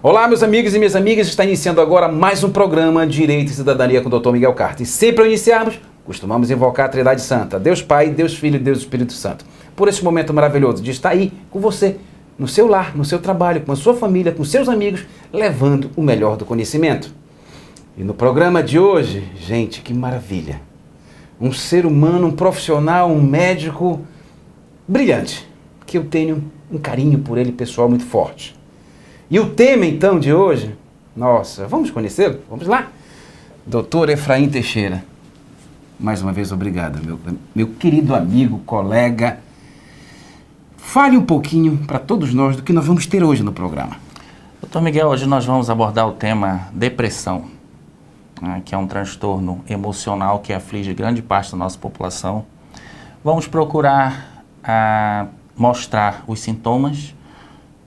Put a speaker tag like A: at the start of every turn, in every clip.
A: Olá, meus amigos e minhas amigas, está iniciando agora mais um programa Direito e Cidadania com o Dr. Miguel Carta. E sempre ao iniciarmos, costumamos invocar a Trindade Santa, Deus Pai, Deus Filho e Deus Espírito Santo. Por esse momento maravilhoso de estar aí com você, no seu lar, no seu trabalho, com a sua família, com seus amigos, levando o melhor do conhecimento. E no programa de hoje, gente, que maravilha! Um ser humano, um profissional, um médico brilhante, que eu tenho um carinho por ele pessoal muito forte. E o tema, então, de hoje, nossa, vamos conhecê-lo? Vamos lá? Dr. Efraim Teixeira. Mais uma vez, obrigado, meu querido amigo, colega. Fale um pouquinho para todos nós do que nós vamos ter hoje no programa.
B: Doutor Miguel, hoje nós vamos abordar o tema depressão, né, que é um transtorno emocional que aflige grande parte da nossa população. Vamos procurar mostrar os sintomas.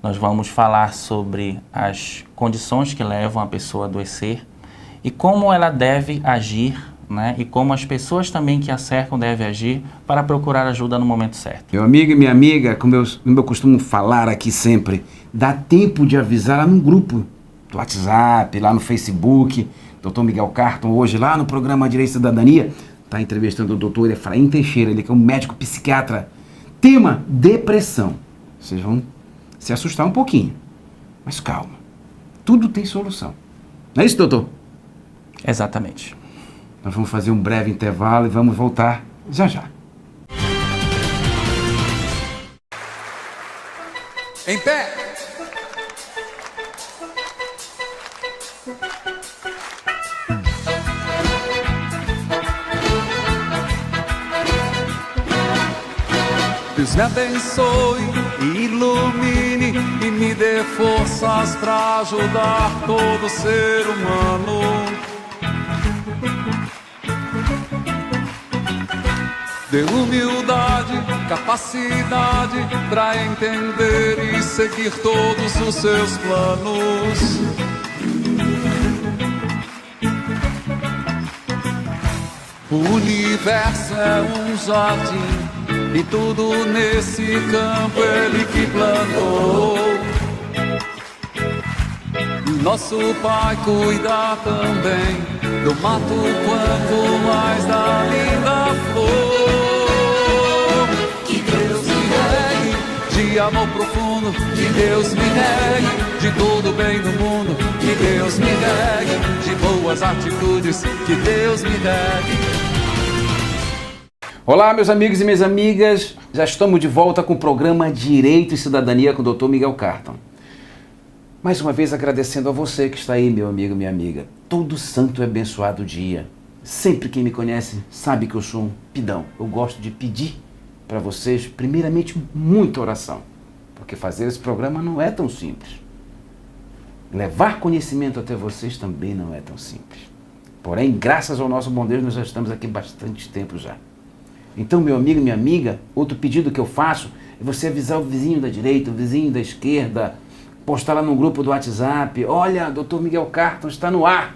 B: Nós vamos falar sobre as condições que levam a pessoa a adoecer e como ela deve agir, né? E como as pessoas também que a cercam devem agir para procurar ajuda no momento certo.
A: Meu amigo e minha amiga, como eu costumo falar aqui sempre, dá tempo de avisar lá no grupo do WhatsApp, lá no Facebook, Dr. Miguel Carton, hoje lá no programa Direito e Cidadania, está entrevistando o Dr. Efraim Teixeira, ele que é um médico psiquiatra. Tema, depressão. Vocês vão se assustar um pouquinho, mas calma, tudo tem solução. Não é isso, doutor?
B: Exatamente.
A: Nós vamos fazer um breve intervalo e vamos voltar já já.
C: Em pé! Deus me abençoe e ilumine e me dê forças para ajudar todo ser humano. Dê humildade, capacidade para entender e seguir todos os seus planos. O universo é um jardim e tudo nesse campo ele que plantou. E nosso Pai cuida também do mato quanto mais da linda flor. Que Deus me regue de amor profundo, que Deus me regue de todo bem no mundo, que Deus me regue de boas atitudes, que Deus me regue.
A: Olá, meus amigos e minhas amigas, já estamos de volta com o programa Direito e Cidadania com o Dr. Miguel Carton. Mais uma vez agradecendo a você que está aí, meu amigo, minha amiga. Todo santo e abençoado dia. Sempre quem me conhece sabe que eu sou um pidão. Eu gosto de pedir para vocês, primeiramente, muita oração. Porque fazer esse programa não é tão simples. Levar conhecimento até vocês também não é tão simples. Porém, graças ao nosso bom Deus, nós já estamos aqui bastante tempo já. Então, meu amigo e minha amiga, outro pedido que eu faço é você avisar o vizinho da direita, o vizinho da esquerda, postar lá no grupo do WhatsApp, olha, Dr. Miguel Carton está no ar.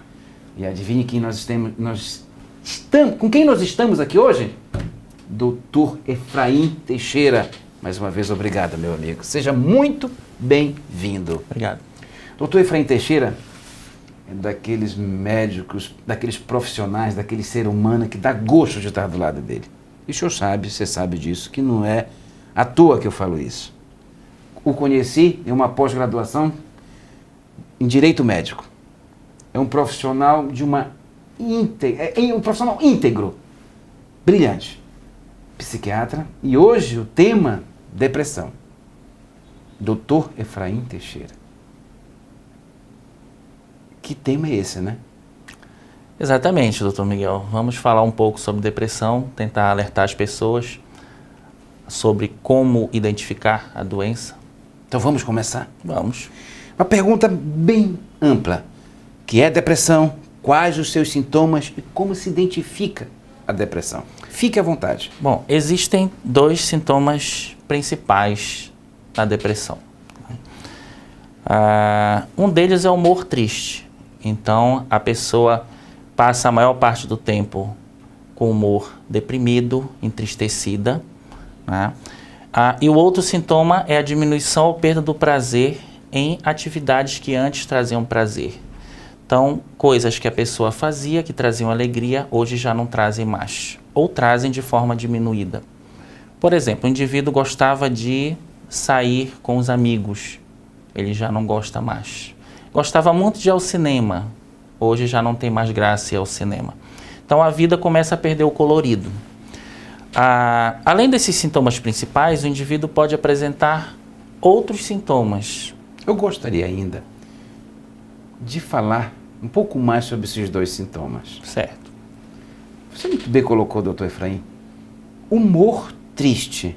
A: E adivinhe quem com quem nós estamos aqui hoje? Dr. Efraim Teixeira. Mais uma vez, obrigado, meu amigo. Seja muito bem-vindo.
B: Obrigado.
A: Dr. Efraim Teixeira é daqueles médicos, daqueles profissionais, daquele ser humano que dá gosto de estar do lado dele. E o senhor sabe, você sabe disso, que não é à toa que eu falo isso. O conheci em uma pós-graduação em Direito Médico. É um profissional um profissional íntegro, brilhante, psiquiatra. E hoje o tema, depressão. Dr. Efraim Teixeira. Que tema é esse, né?
B: Exatamente, doutor Miguel. Vamos falar um pouco sobre depressão, tentar alertar as pessoas sobre como identificar a doença.
A: Então vamos começar?
B: Vamos.
A: Uma pergunta bem ampla. O que é depressão? Quais os seus sintomas e como se identifica a depressão? Fique à vontade.
B: Bom, existem dois sintomas principais da depressão. Um deles é o humor triste. Então, a pessoa passa a maior parte do tempo com humor deprimido, entristecida, né? E o outro sintoma é a diminuição ou perda do prazer em atividades que antes traziam prazer. Então, coisas que a pessoa fazia que traziam alegria, hoje já não trazem mais, ou trazem de forma diminuída. Por exemplo, o indivíduo gostava de sair com os amigos, ele já não gosta mais. Gostava muito de ir ao cinema, hoje já não tem mais graça ir ao cinema. Então a vida começa a perder o colorido. Além desses sintomas principais, o indivíduo pode apresentar outros sintomas.
A: Eu gostaria ainda de falar um pouco mais sobre esses dois sintomas.
B: Certo.
A: Você muito bem colocou, doutor Efraim, humor triste.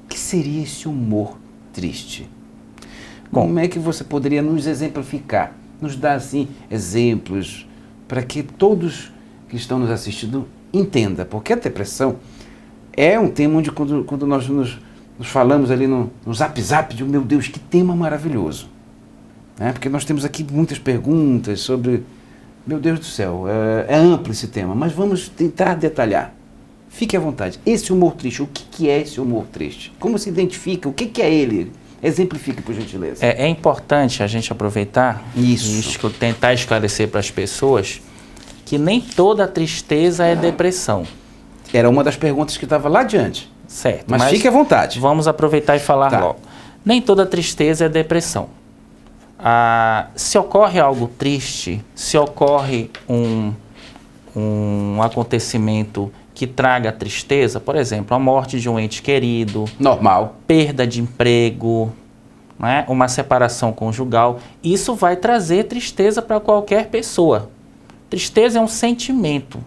A: O que seria esse humor triste? Como é que você poderia nos exemplificar, nos dar assim exemplos para que todos que estão nos assistindo entendam? Porque a depressão é um tema onde quando nós nos falamos ali no zap, de meu Deus, que tema maravilhoso. Né? Porque nós temos aqui muitas perguntas sobre, meu Deus do céu, é amplo esse tema, mas vamos tentar detalhar. Fique à vontade. Esse humor triste, o que é esse humor triste? Como se identifica? O que é ele? Exemplifique, por gentileza.
B: É importante a gente aproveitar
A: Isso.
B: Tentar esclarecer para as pessoas que nem toda tristeza é depressão.
A: Era uma das perguntas que estava lá adiante.
B: Certo.
A: Mas fique à vontade.
B: Vamos aproveitar e falar logo. Nem toda tristeza é depressão. Se ocorre algo triste, se ocorre um acontecimento que traga tristeza, por exemplo, a morte de um ente querido,
A: normal,
B: perda de emprego, né, uma separação conjugal, isso vai trazer tristeza para qualquer pessoa. Tristeza é um sentimento.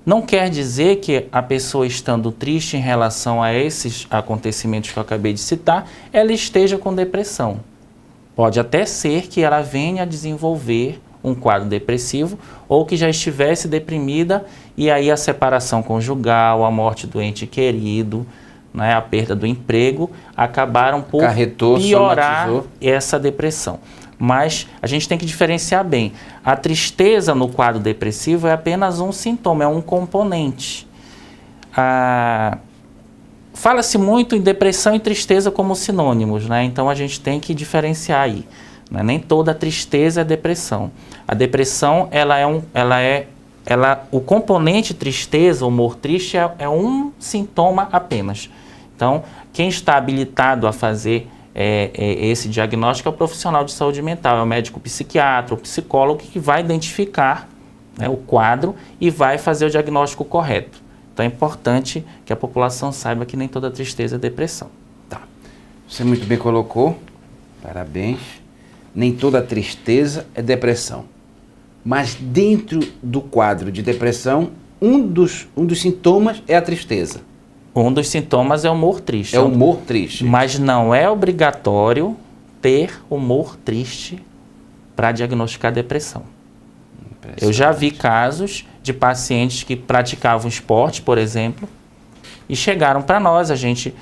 B: Não quer dizer que a pessoa estando triste em relação a esses acontecimentos que eu acabei de citar, ela esteja com depressão. Pode até ser que ela venha a desenvolver um quadro depressivo ou que já estivesse deprimida e aí a separação conjugal, a morte do ente querido, né, a perda do emprego, acabaram por piorar essa depressão. Mas a gente tem que diferenciar bem. A tristeza no quadro depressivo é apenas um sintoma, é um componente. Fala-se muito em depressão e tristeza como sinônimos, né? Então a gente tem que diferenciar aí. Né? Nem toda tristeza é depressão. A depressão, o componente tristeza, humor triste, é um sintoma apenas. Então, quem está habilitado a fazer esse diagnóstico é o profissional de saúde mental, é o médico psiquiatra, o psicólogo que vai identificar, né, o quadro e vai fazer o diagnóstico correto. Então é importante que a população saiba que nem toda tristeza é depressão.
A: Tá. Você muito bem colocou, parabéns. Nem toda tristeza é depressão. Mas dentro do quadro de depressão, um dos sintomas é a tristeza.
B: Um dos sintomas é o humor triste.
A: É o humor triste.
B: Mas não é obrigatório ter humor triste para diagnosticar depressão. Eu já vi casos de pacientes que praticavam esporte, por exemplo, e chegaram para nós, a gente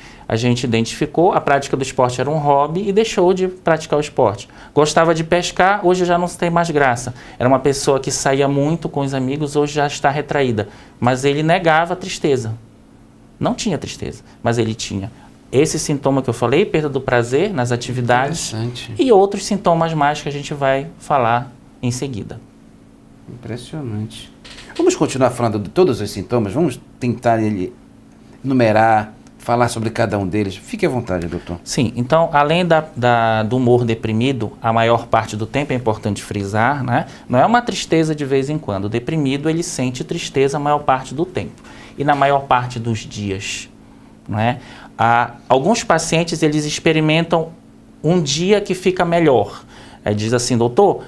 B: identificou, a prática do esporte era um hobby e deixou de praticar o esporte. Gostava de pescar, hoje já não tem mais graça. Era uma pessoa que saía muito com os amigos, hoje já está retraída. Mas ele negava a tristeza. Não tinha tristeza, mas ele tinha esse sintoma que eu falei, perda do prazer nas atividades, e outros sintomas mais que a gente vai falar em seguida.
A: Impressionante. Vamos continuar falando de todos os sintomas? Vamos tentar enumerar, falar sobre cada um deles. Fique à vontade, doutor.
B: Sim, então, além do humor deprimido, a maior parte do tempo é importante frisar, né? Não é uma tristeza de vez em quando. O deprimido, ele sente tristeza a maior parte do tempo e na maior parte dos dias, né? Alguns pacientes, eles experimentam um dia que fica melhor. Diz assim, doutor,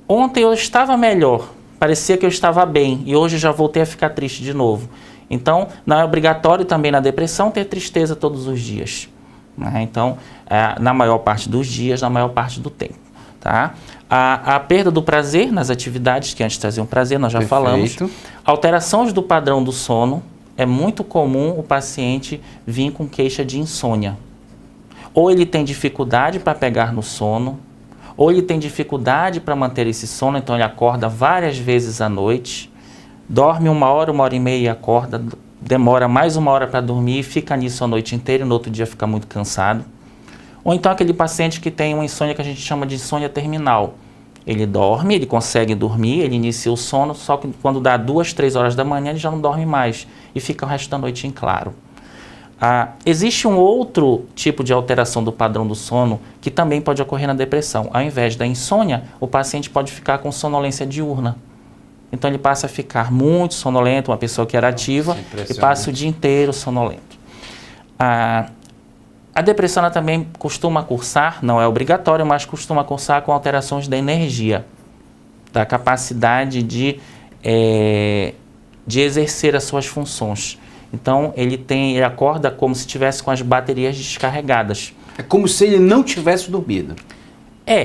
B: ontem eu estava melhor, parecia que eu estava bem e hoje já voltei a ficar triste de novo. Então, não é obrigatório também na depressão ter tristeza todos os dias. Né? Então, na maior parte dos dias, na maior parte do tempo. Tá? A perda do prazer nas atividades que antes traziam prazer, nós já falamos. Alterações do padrão do sono. É muito comum o paciente vir com queixa de insônia. Ou ele tem dificuldade para pegar no sono, ou ele tem dificuldade para manter esse sono, então ele acorda várias vezes à noite, dorme 1 hora, 1h30 e acorda, demora mais 1 hora para dormir e fica nisso a noite inteira e no outro dia fica muito cansado. Ou então aquele paciente que tem uma insônia que a gente chama de insônia terminal. Ele dorme, ele consegue dormir, ele inicia o sono, só que quando dá 2, 3 horas da manhã ele já não dorme mais e fica o resto da noite em claro. Existe um outro tipo de alteração do padrão do sono que também pode ocorrer na depressão. Ao invés da insônia, o paciente pode ficar com sonolência diurna. Então ele passa a ficar muito sonolento, uma pessoa que era ativa, e passa o dia inteiro sonolento. A depressão ela também costuma cursar, não é obrigatório, mas costuma cursar com alterações da energia, da capacidade de exercer as suas funções. Então ele acorda como se estivesse com as baterias descarregadas.
A: É como se ele não tivesse dormido.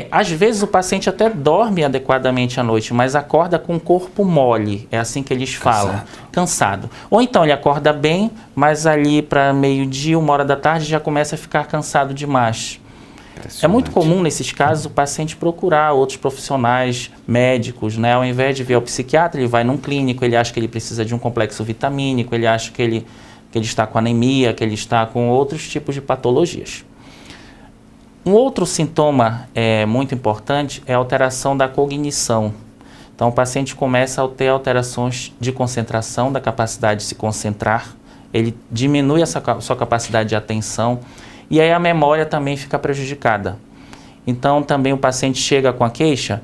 B: Às vezes o paciente até dorme adequadamente à noite, mas acorda com o corpo mole, é assim que eles falam, cansado. Ou então ele acorda bem, mas ali para meio-dia, 1h da tarde, já começa a ficar cansado demais. É muito comum nesses casos o paciente procurar outros profissionais médicos, né? Ao invés de ver o psiquiatra, ele vai num clínico, ele acha que ele precisa de um complexo vitamínico, ele acha que ele está com anemia, que ele está com outros tipos de patologias. Um outro sintoma muito importante é a alteração da cognição. Então, o paciente começa a ter alterações de concentração, da capacidade de se concentrar, ele diminui essa sua capacidade de atenção e aí a memória também fica prejudicada. Então, também o paciente chega com a queixa,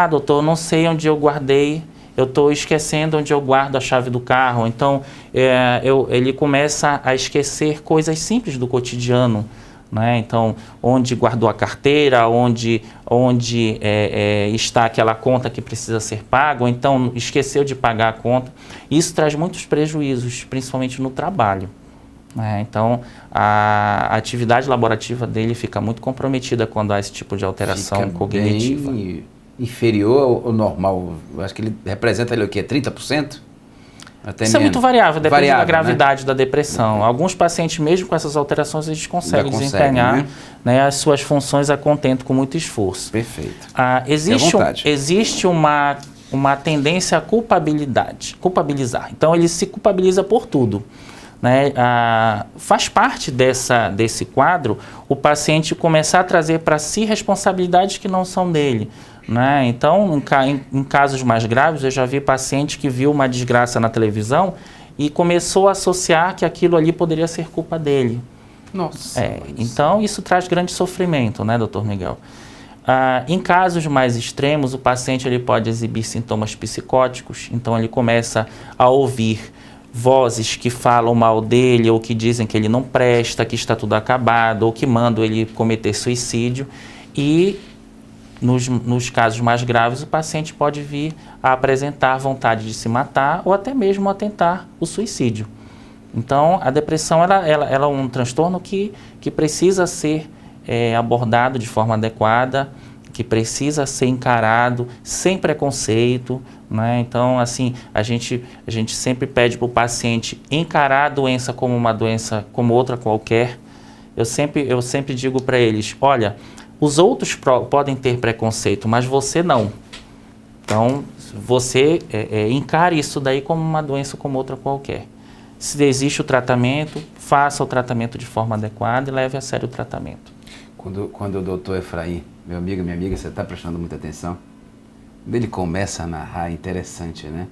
B: doutor, não sei onde eu guardei, eu estou esquecendo onde eu guardo a chave do carro. Então, ele começa a esquecer coisas simples do cotidiano. Né? Então, onde guardou a carteira, onde está aquela conta que precisa ser paga, ou então esqueceu de pagar a conta. Isso traz muitos prejuízos, principalmente no trabalho. Né? Então, a atividade laborativa dele fica muito comprometida quando há esse tipo de alteração cognitiva.
A: Bem inferior ao normal. Eu acho que ele representa ali o quê? 30%? Até
B: isso
A: menos.
B: É muito variável, depende da gravidade,
A: né?
B: da depressão. Alguns pacientes, mesmo com essas alterações, eles conseguem desempenhar, né, as suas funções a contento com muito esforço.
A: Perfeito.
B: Existe uma tendência a culpabilizar. Então, ele se culpabiliza por tudo. Né? Faz parte desse quadro o paciente começar a trazer para si responsabilidades que não são dele. Né? Então, em casos mais graves, eu já vi paciente que viu uma desgraça na televisão e começou a associar que aquilo ali poderia ser culpa dele.
A: Nossa.
B: Então, isso traz grande sofrimento, né, doutor Miguel? Em casos mais extremos, o paciente ele pode exibir sintomas psicóticos, então ele começa a ouvir vozes que falam mal dele ou que dizem que ele não presta, que está tudo acabado ou que mandam ele cometer suicídio e nos casos mais graves, o paciente pode vir a apresentar vontade de se matar ou até mesmo a tentar o suicídio. Então, a depressão ela é um transtorno que precisa ser abordado de forma adequada, que precisa ser encarado sem preconceito. Né? Então, assim, a gente sempre pede para o paciente encarar a doença como uma doença como outra qualquer. Eu sempre digo para eles, olha, os outros podem ter preconceito, mas você não. Então, você encare isso daí como uma doença como outra qualquer. Se existe o tratamento, faça o tratamento de forma adequada e leve a sério o tratamento.
A: Quando o doutor Efraim, meu amigo, minha amiga, você está prestando muita atenção, quando ele começa a narrar, é interessante, né?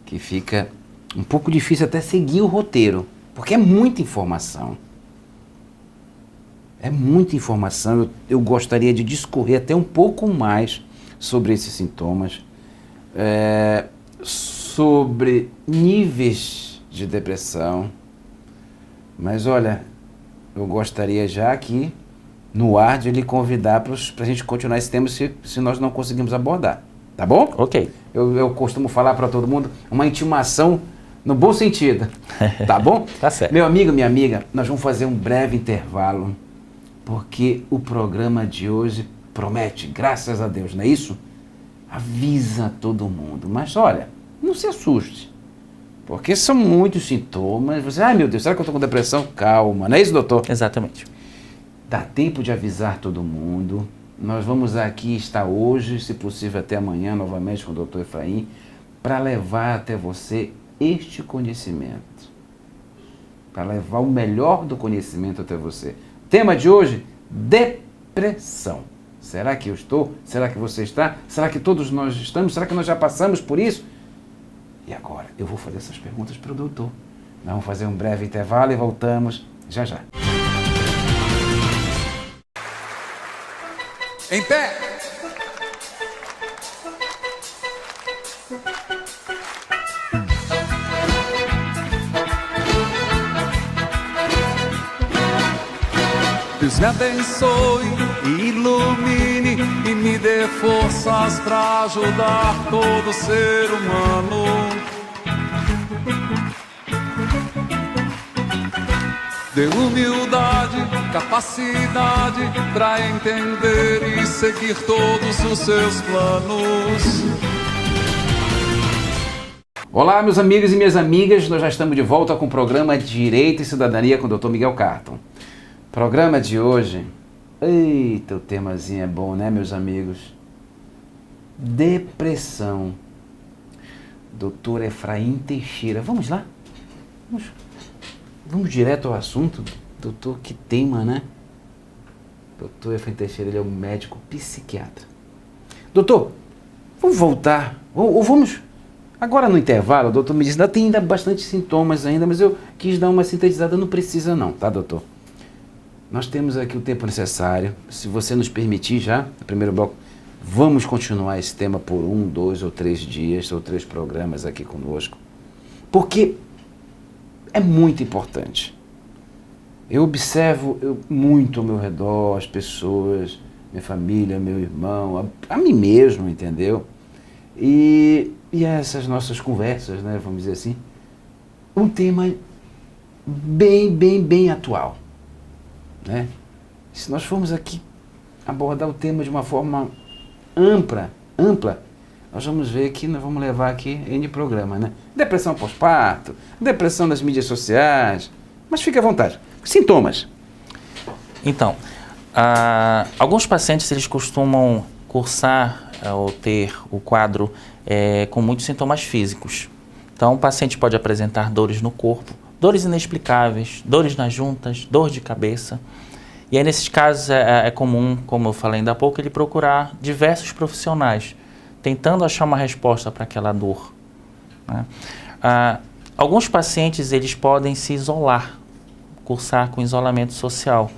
A: Que fica um pouco difícil até seguir o roteiro, porque é muita informação. É muita informação, eu gostaria de discorrer até um pouco mais sobre esses sintomas, sobre níveis de depressão, mas olha, eu gostaria já aqui no ar de lhe convidar para a gente continuar esse tema se nós não conseguimos abordar, tá bom?
B: Ok.
A: Eu costumo falar para todo mundo uma intimação no bom sentido, tá bom?
B: Tá certo.
A: Meu amigo, minha amiga, nós vamos fazer um breve intervalo, porque o programa de hoje promete, graças a Deus, não é isso? Avisa todo mundo, mas olha, não se assuste, porque são muitos sintomas, você, meu Deus, será que eu estou com depressão? Calma, não é isso, doutor?
B: Exatamente.
A: Dá tempo de avisar todo mundo, nós vamos aqui estar hoje, se possível até amanhã, novamente com o doutor Efraim, para levar até você este conhecimento, para levar o melhor do conhecimento até você. Tema de hoje, depressão. Será que eu estou? Será que você está? Será que todos nós estamos? Será que nós já passamos por isso? E agora, eu vou fazer essas perguntas para o doutor. Nós vamos fazer um breve intervalo e voltamos já já.
C: Em pé! Deus me abençoe e ilumine e me dê forças para ajudar todo ser humano. Dê humildade, capacidade para entender e seguir todos os seus planos.
A: Olá, meus amigos e minhas amigas, nós já estamos de volta com o programa Direito e Cidadania com o Dr. Miguel Carton. Programa de hoje, eita, o temazinho é bom, né, meus amigos? Depressão. Dr. Efraim Teixeira, vamos lá? Vamos direto ao assunto? Doutor, que tema, né? Dr. Efraim Teixeira, ele é um médico psiquiatra. Doutor, vamos voltar, ou vamos... Agora no intervalo, o doutor me disse, tem ainda bastante sintomas ainda, mas eu quis dar uma sintetizada, não precisa não, tá, doutor? Nós temos aqui o tempo necessário, se você nos permitir já, no primeiro bloco, vamos continuar esse tema por 1, 2 ou 3 dias, ou 3 programas aqui conosco, porque é muito importante. Eu observo muito ao meu redor, as pessoas, minha família, meu irmão, a mim mesmo, entendeu? E essas nossas conversas, né, vamos dizer assim, um tema bem atual. Né? Se nós formos aqui abordar o tema de uma forma ampla, nós vamos ver que nós vamos levar aqui N programa, né? Depressão pós-parto, depressão das mídias sociais, mas fique à vontade. Sintomas.
B: Então, alguns pacientes eles costumam cursar ou ter o quadro com muitos sintomas físicos. Então, o paciente pode apresentar dores no corpo, dores inexplicáveis, dores nas juntas, dor de cabeça. E aí, nesses casos, é comum, como eu falei ainda há pouco, ele procurar diversos profissionais, tentando achar uma resposta para aquela dor. Né? Alguns pacientes, eles podem se isolar, cursar com isolamento social.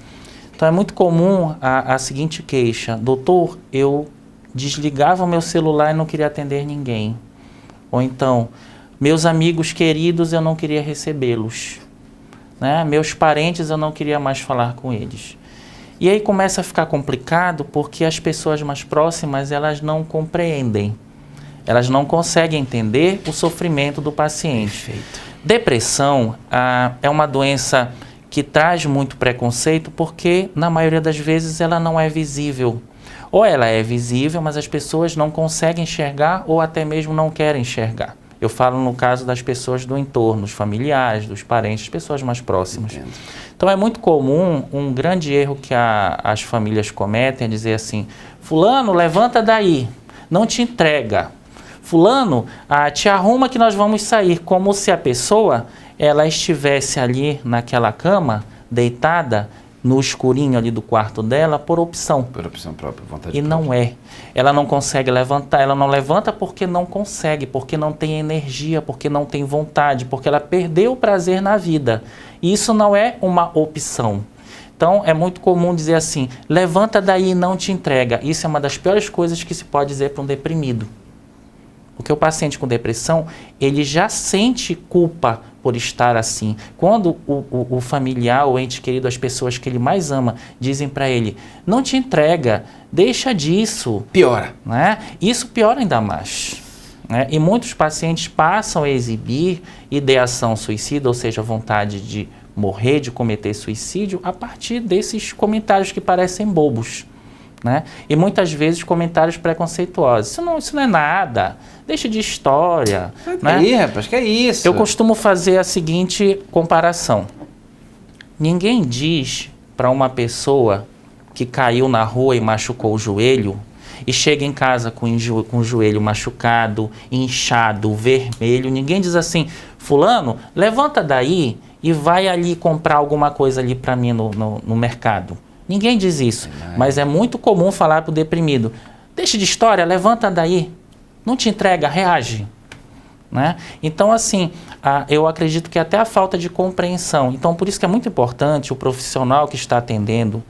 B: Então, é muito comum a seguinte queixa: doutor, eu desligava o meu celular e não queria atender ninguém. Ou então, meus amigos queridos, eu não queria recebê-los. Né? Meus parentes, eu não queria mais falar com eles. E aí começa a ficar complicado porque as pessoas mais próximas, elas não compreendem. Elas não conseguem entender o sofrimento do paciente. Perfeito. Depressão é uma doença que traz muito preconceito porque, na maioria das vezes, ela não é visível. Ou ela é visível, mas as pessoas não conseguem enxergar ou até mesmo não querem enxergar. Eu falo no caso das pessoas do entorno, os familiares, dos parentes, pessoas mais próximas. Entendo. Então é muito comum, um grande erro que as famílias cometem é dizer assim: fulano, levanta daí, não te entrega. Fulano, te arruma que nós vamos sair. Como se a pessoa ela estivesse ali naquela cama, deitada, no escurinho ali do quarto dela, por opção. Por opção própria, vontade própria. E não é. Ela não consegue levantar, ela não levanta porque não consegue, porque não tem energia, porque não tem vontade, porque ela perdeu o prazer na vida. E isso não é uma opção. Então, é muito comum dizer assim: levanta daí e não te entrega. Isso é uma das piores coisas que se pode dizer para um deprimido. Porque o paciente com depressão, ele já sente culpa por estar assim. Quando o familiar, o ente querido, as pessoas que ele mais ama, dizem para ele: não te entrega, deixa disso. Piora. Né? Isso piora ainda mais. Né? E muitos pacientes passam a exibir ideação suicida, ou seja, vontade de morrer, de cometer suicídio, a partir desses comentários que parecem bobos. Né? E muitas vezes comentários preconceituosos. Isso não é nada, deixa de história. Né? Aí, rapaz, que é isso? Eu costumo fazer a seguinte comparação. Ninguém diz para uma pessoa que caiu na rua e machucou o joelho e chega em casa com o joelho machucado, inchado, vermelho, ninguém diz assim: fulano, levanta daí e vai ali comprar alguma coisa ali para mim no mercado. Ninguém diz isso, mas é muito comum falar para o deprimido, deixa de história, levanta daí, não te entrega, reage. Né? Então, assim, eu acredito que até a falta de compreensão. Então, por isso que é muito importante o profissional que está atendendo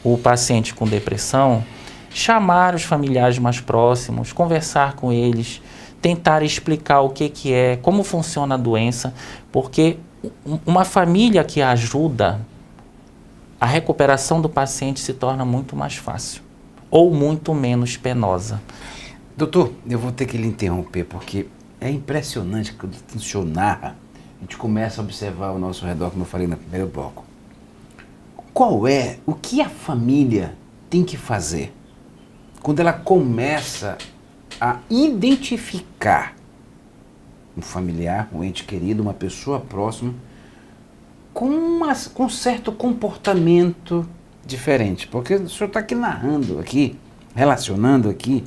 B: o paciente com depressão, chamar os familiares mais próximos, conversar com eles, tentar explicar o que é, como funciona a doença, porque uma família que ajuda, a recuperação do paciente se torna muito mais fácil ou muito menos penosa.
A: Doutor, eu vou ter que lhe interromper, porque é impressionante que quando o senhor narra, a gente começa a observar ao nosso redor, como eu falei no primeiro bloco. O que a família tem que fazer quando ela começa a identificar um familiar, um ente querido, uma pessoa próxima, com um certo comportamento diferente? Porque o senhor está aqui narrando, aqui, relacionando aqui,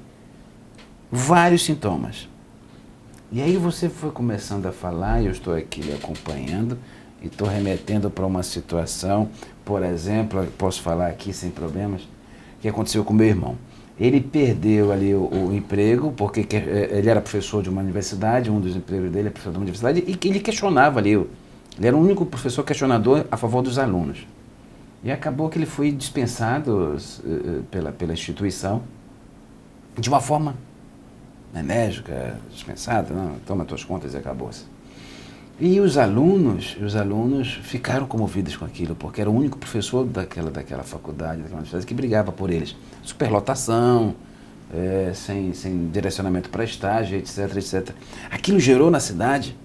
A: vários sintomas. E aí você foi começando a falar, e eu estou aqui lhe acompanhando, e estou remetendo para uma situação, por exemplo, eu posso falar aqui sem problemas, que aconteceu com meu irmão. Ele perdeu ali o emprego, porque ele era professor de uma universidade, um dos empregos dele é professor de uma universidade, e que ele questionava ali, ele era o único professor questionador a favor dos alunos. E acabou que ele foi dispensado pela instituição, de uma forma enérgica, dispensado, não, toma tuas contas e acabou-se. E os alunos ficaram comovidos com aquilo, porque era o único professor daquela faculdade, daquela universidade, que brigava por eles. Superlotação, sem direcionamento para estágio, etc, etc. Aquilo gerou na cidade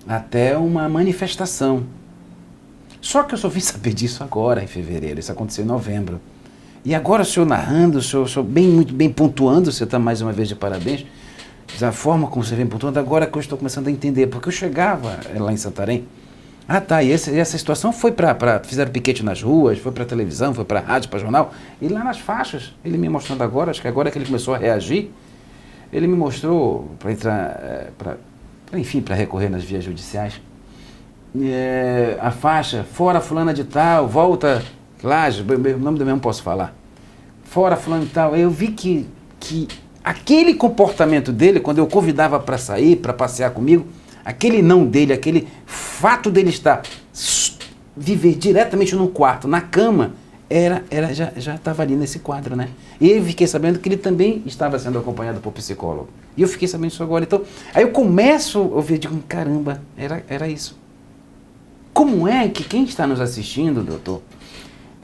A: até uma manifestação. Só que eu só vim saber disso agora, em fevereiro, isso aconteceu em novembro. E agora o senhor narrando, o senhor muito bem pontuando, você está mais uma vez de parabéns, da forma como você vem pontuando, agora que eu estou começando a entender, porque eu chegava lá em Santarém, e essa situação foi fizeram piquete nas ruas, foi para televisão, foi para rádio, para jornal, e lá nas faixas, ele me mostrando agora, acho que agora que ele começou a reagir, ele me mostrou para entrar, para recorrer nas vias judiciais, a faixa, fora fulana de tal, volta, Laje, o nome do mesmo posso falar, fora fulano de tal. Eu vi que aquele comportamento dele, quando eu convidava para sair, para passear comigo, aquele não dele, aquele fato dele estar, viver diretamente no quarto, na cama, já estava ali nesse quadro, né? E eu fiquei sabendo que ele também estava sendo acompanhado por psicólogo. E eu fiquei sabendo isso agora. Então, aí eu começo a ouvir, digo, caramba, era isso. Como é que quem está nos assistindo, doutor?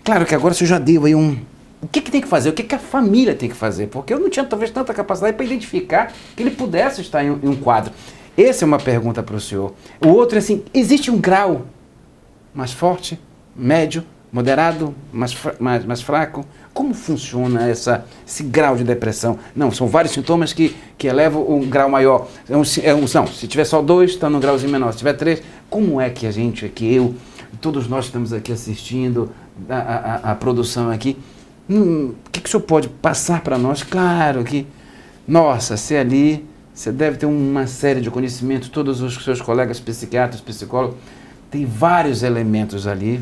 A: Claro que agora o senhor já deu aí o que tem que fazer? O que a família tem que fazer? Porque eu não tinha talvez tanta capacidade para identificar que ele pudesse estar em um quadro. Essa é uma pergunta para o senhor. O outro é assim, existe um grau mais forte, médio, moderado, mais fraco? Como funciona esse grau de depressão? Não, são vários sintomas que elevam um grau maior. Se tiver só 2, está num grauzinho menor. Se tiver 3, como é que a gente aqui, todos nós estamos aqui assistindo a produção aqui, o que o senhor pode passar para nós? Claro que, nossa, se ali, você deve ter uma série de conhecimentos, todos os seus colegas psiquiatras, psicólogos, tem vários elementos ali,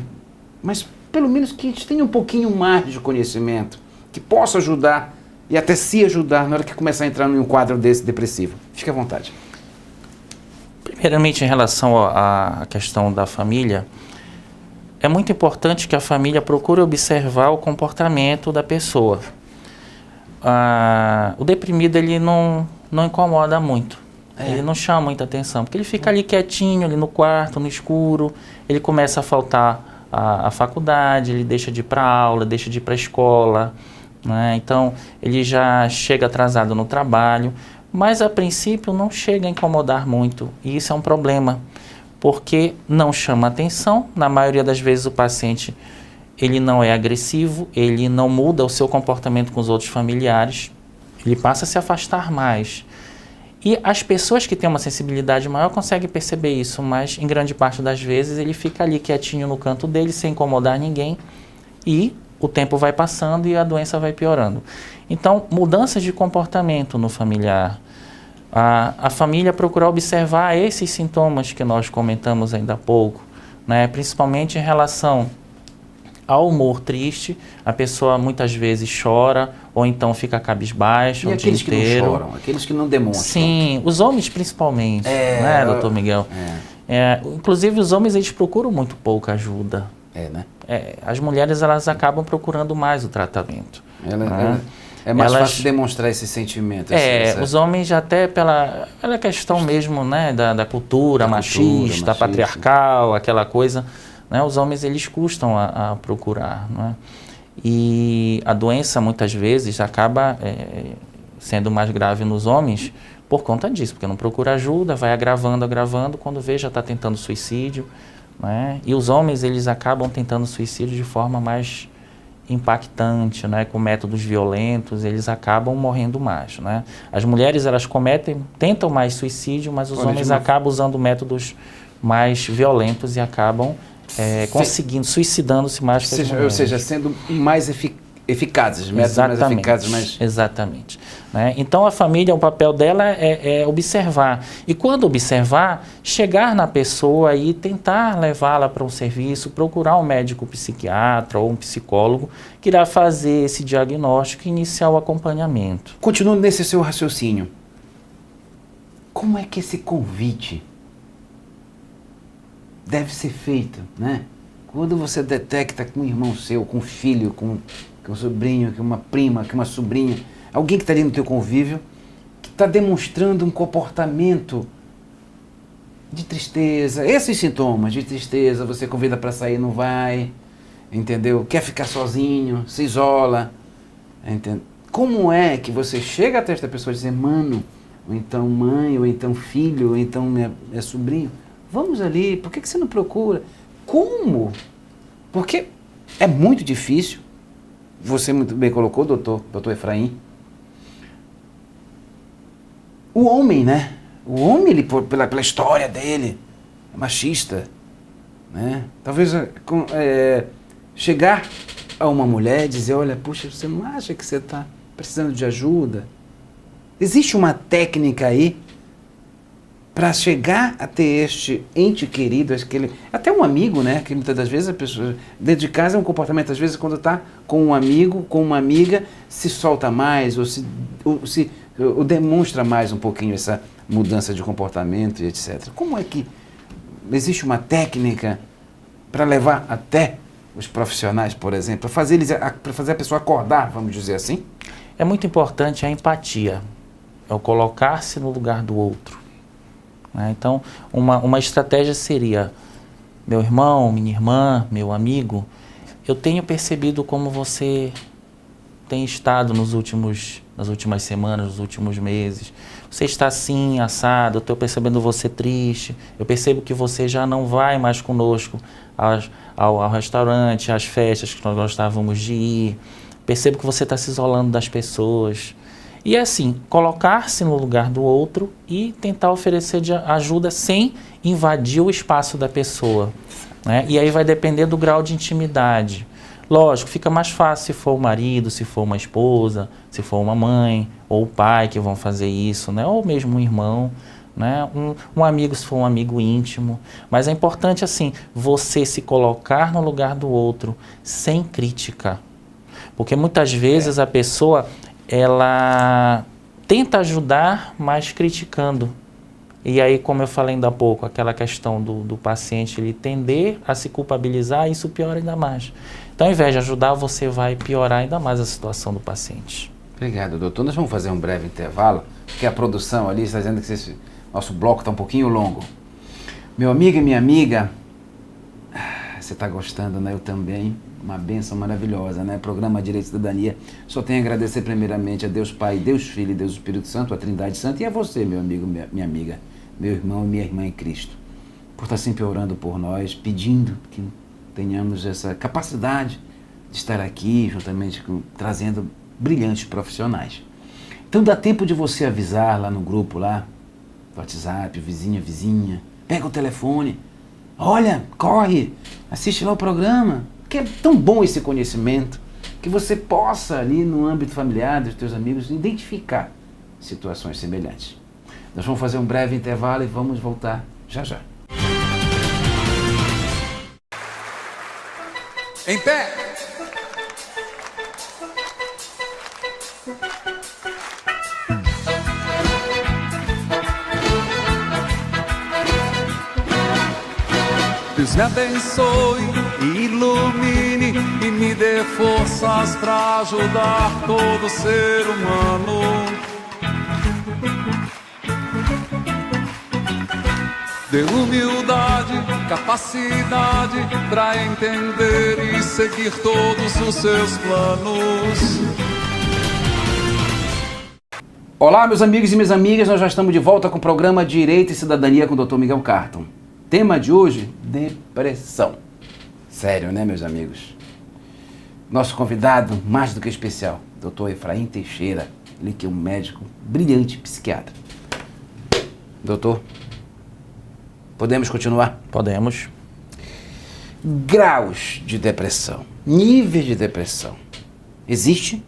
A: mas pelo menos que tenha um pouquinho mais de conhecimento, que possa ajudar e até se ajudar na hora que começar a entrar num quadro desse depressivo. Fique à vontade.
B: Primeiramente, em relação à questão da família, é muito importante que a família procure observar o comportamento da pessoa. O deprimido, ele não incomoda muito. Ele não chama muita atenção, porque ele fica ali quietinho, ali no quarto, no escuro, ele começa a faltar a faculdade, ele deixa de ir para aula, deixa de ir para a escola, né? Então, ele já chega atrasado no trabalho, mas a princípio não chega a incomodar muito, e isso é um problema, porque não chama atenção. Na maioria das vezes o paciente, ele não é agressivo, ele não muda o seu comportamento com os outros familiares, ele passa a se afastar mais. E as pessoas que têm uma sensibilidade maior conseguem perceber isso, mas em grande parte das vezes ele fica ali quietinho no canto dele, sem incomodar ninguém, e o tempo vai passando e a doença vai piorando. Então, mudanças de comportamento no familiar. A família procurar observar esses sintomas que nós comentamos ainda há pouco, né? Principalmente em relação ao humor triste, a pessoa muitas vezes chora ou então fica cabisbaixa o dia
A: aqueles
B: inteiro.
A: Que não choram, aqueles que não demonstram.
B: Sim, os homens principalmente, né, doutor Miguel? Inclusive os homens, eles procuram muito pouca ajuda.
A: Né?
B: As mulheres, elas acabam procurando mais o tratamento.
A: É mais fácil demonstrar esse sentimento.
B: Os homens até pela questão mesmo, né, da cultura machista, patriarcal, aquela coisa, né, os homens, eles custam a procurar, não é? E a doença muitas vezes acaba sendo mais grave nos homens por conta disso, porque não procura ajuda, vai agravando, quando vê já está tentando suicídio, né? E os homens, eles acabam tentando suicídio de forma mais impactante, né? Com métodos violentos, eles acabam morrendo mais, né? As mulheres, elas tentam mais suicídio, mas os homens acabam usando métodos mais violentos e acabam conseguindo, suicidando-se mais que as mulheres.
A: Ou seja, sendo mais eficazes, métodos mais eficazes.
B: Exatamente. Né? Então, a família, o papel dela é observar. E quando observar, chegar na pessoa e tentar levá-la para um serviço, procurar um médico psiquiatra ou um psicólogo que irá fazer esse diagnóstico e iniciar o acompanhamento.
A: Continuando nesse seu raciocínio, como é que esse convite deve ser feito, né? Quando você detecta que um irmão seu, com um filho, com um sobrinho, com uma prima, com uma sobrinha, alguém que está ali no teu convívio, que está demonstrando um comportamento de tristeza, esses sintomas de tristeza, você convida para sair, não vai, entendeu? Quer ficar sozinho, se isola, entendeu? Como é que você chega até esta pessoa e dizer, mano, ou então mãe, ou então filho, ou então minha sobrinho, vamos ali, por que você não procura? Como? Porque é muito difícil, você muito bem colocou, doutor Efraim, o homem, né? O homem, ele, pela história dele, é machista, né? Talvez chegar a uma mulher e dizer, olha, puxa, você não acha que você está precisando de ajuda? Existe uma técnica aí para chegar a ter este ente querido, até um amigo, né? Que muitas das vezes a pessoa, dentro de casa é um comportamento, às vezes quando está com um amigo, com uma amiga, se solta mais ou demonstra mais um pouquinho essa mudança de comportamento e etc. Como é que existe uma técnica para levar até os profissionais, por exemplo, para fazer a pessoa acordar, vamos dizer assim?
B: É muito importante a empatia, é o colocar-se no lugar do outro. Então, uma estratégia seria, meu irmão, minha irmã, meu amigo, eu tenho percebido como você tem estado nas últimas semanas, nos últimos meses. Você está assim, assado, eu estou percebendo você triste, eu percebo que você já não vai mais conosco ao restaurante, às festas que nós gostávamos de ir, percebo que você está se isolando das pessoas. E assim, colocar-se no lugar do outro e tentar oferecer ajuda sem invadir o espaço da pessoa, né? E aí vai depender do grau de intimidade. Lógico, fica mais fácil se for o marido, se for uma esposa, se for uma mãe ou o pai que vão fazer isso, né? Ou mesmo um irmão, né? Um amigo, se for um amigo íntimo. Mas é importante, assim, você se colocar no lugar do outro sem crítica. Porque muitas vezes a pessoa, ela tenta ajudar, mas criticando. E aí, como eu falei ainda há pouco, aquela questão do paciente ele tender a se culpabilizar, isso piora ainda mais. Então, ao invés de ajudar, você vai piorar ainda mais a situação do paciente.
A: Obrigado, doutor. Nós vamos fazer um breve intervalo, porque a produção ali está dizendo que esse nosso bloco está um pouquinho longo. Meu amigo e minha amiga, você está gostando, né? Eu também. Uma bênção maravilhosa, né? Programa Direito e Cidadania. Só tenho a agradecer primeiramente a Deus Pai, Deus Filho e Deus Espírito Santo, a Trindade Santa, e a você, meu amigo, minha amiga, meu irmão e minha irmã em Cristo, por estar sempre orando por nós, pedindo que tenhamos essa capacidade de estar aqui, juntamente trazendo brilhantes profissionais. Então dá tempo de você avisar lá no grupo, lá, no WhatsApp, vizinha, pega o telefone, olha, corre, assiste lá o programa, porque é tão bom esse conhecimento que você possa ali no âmbito familiar dos teus amigos identificar situações semelhantes. Nós vamos fazer um breve intervalo e vamos voltar já já.
C: Em pé. Deus me abençoe e ilumine e me dê forças para ajudar todo ser humano. Dê humildade, capacidade para entender e seguir todos os seus planos.
A: Olá, meus amigos e minhas amigas, nós já estamos de volta com o programa Direito e Cidadania com o Dr. Miguel Carton. Tema de hoje, depressão. Sério, né, meus amigos? Nosso convidado, mais do que especial, Dr. Efraim Teixeira, ele que é um médico brilhante psiquiatra. Doutor, podemos continuar?
B: Podemos.
A: Graus de depressão, níveis de depressão. Existe?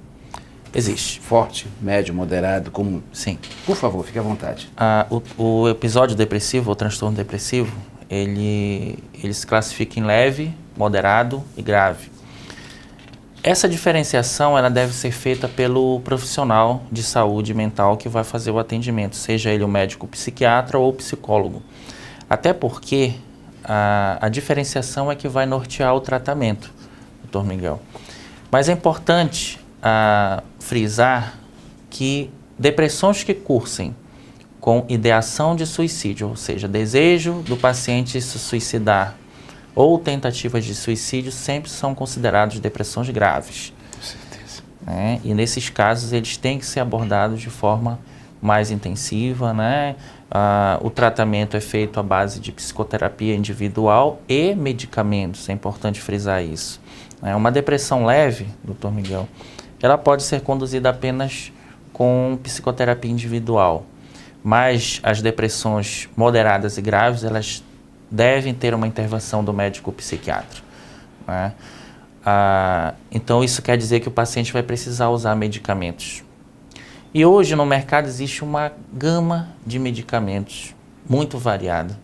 B: Existe.
A: Forte, médio, moderado, comum?
B: Sim.
A: Por favor, fique à vontade.
B: O episódio depressivo, ou transtorno depressivo, ele se classifica em leve, moderado e grave. Essa diferenciação ela deve ser feita pelo profissional de saúde mental que vai fazer o atendimento, seja ele o médico psiquiatra ou o psicólogo. Até porque a diferenciação é que vai nortear o tratamento, doutor Miguel. Mas é importante frisar que depressões que cursem com ideação de suicídio, ou seja, desejo do paciente se suicidar ou tentativas de suicídio, sempre são considerados depressões graves.
A: Com certeza.
B: Né? E nesses casos eles têm que ser abordados de forma mais intensiva, né? O tratamento é feito à base de psicoterapia individual e medicamentos, é importante frisar isso. Uma depressão leve, doutor Miguel, ela pode ser conduzida apenas com psicoterapia individual, mas as depressões moderadas e graves, elas devem ter uma intervenção do médico psiquiatra. Né? Então isso quer dizer que o paciente vai precisar usar medicamentos. E hoje no mercado existe uma gama de medicamentos muito variada,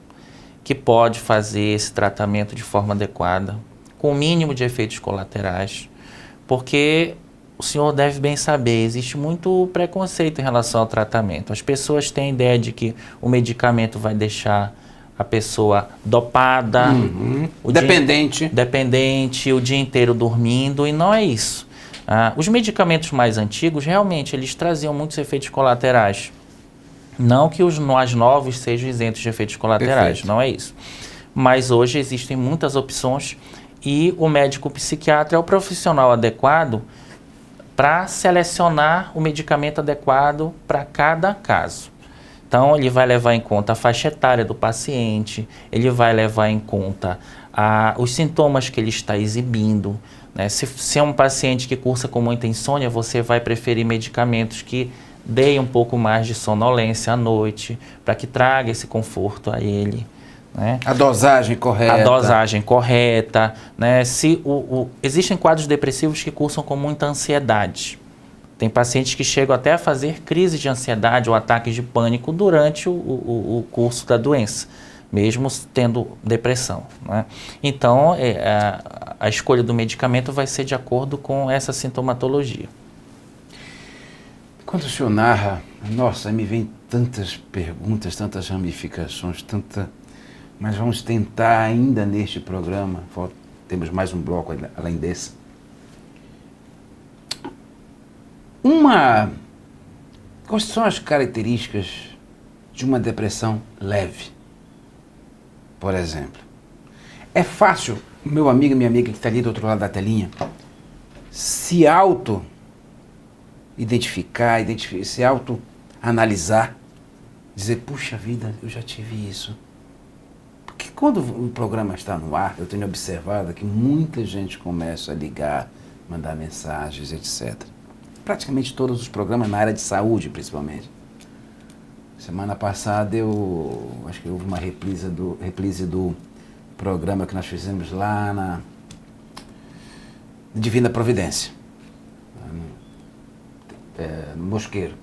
B: que pode fazer esse tratamento de forma adequada, com o mínimo de efeitos colaterais, porque o senhor deve bem saber, existe muito preconceito em relação ao tratamento. As pessoas têm a ideia de que o medicamento vai deixar a pessoa dopada, dependente, o dia inteiro dormindo, e não é isso. Os medicamentos mais antigos, realmente, eles traziam muitos efeitos colaterais. Não que os mais novos sejam isentos de efeitos colaterais, perfeito, não é isso. Mas hoje existem muitas opções e o médico psiquiatra é o profissional adequado para selecionar o medicamento adequado para cada caso. Então, ele vai levar em conta a faixa etária do paciente, ele vai levar em conta os sintomas que ele está exibindo. Né? Se é um paciente que cursa com muita insônia, você vai preferir medicamentos que deem um pouco mais de sonolência à noite, para que traga esse conforto a ele. Né?
A: A dosagem correta.
B: A dosagem correta. Né? Existem quadros depressivos que cursam com muita ansiedade. Tem pacientes que chegam até a fazer crise de ansiedade ou ataques de pânico durante o curso da doença, mesmo tendo depressão. Né? Então, a escolha do medicamento vai ser de acordo com essa sintomatologia.
A: Quando o senhor narra, nossa, me vem tantas perguntas, tantas ramificações, mas vamos tentar ainda neste programa, temos mais um bloco além desse. Quais são as características de uma depressão leve, por exemplo? É fácil, meu amigo e minha amiga que está ali do outro lado da telinha, se auto-identificar, se auto-analisar, dizer, puxa vida, eu já tive isso. Porque quando o programa está no ar, eu tenho observado que muita gente começa a ligar, mandar mensagens, etc. Praticamente todos os programas na área de saúde, principalmente. Semana passada acho que houve uma reprise do programa que nós fizemos lá na Divina Providência, no Mosqueiro.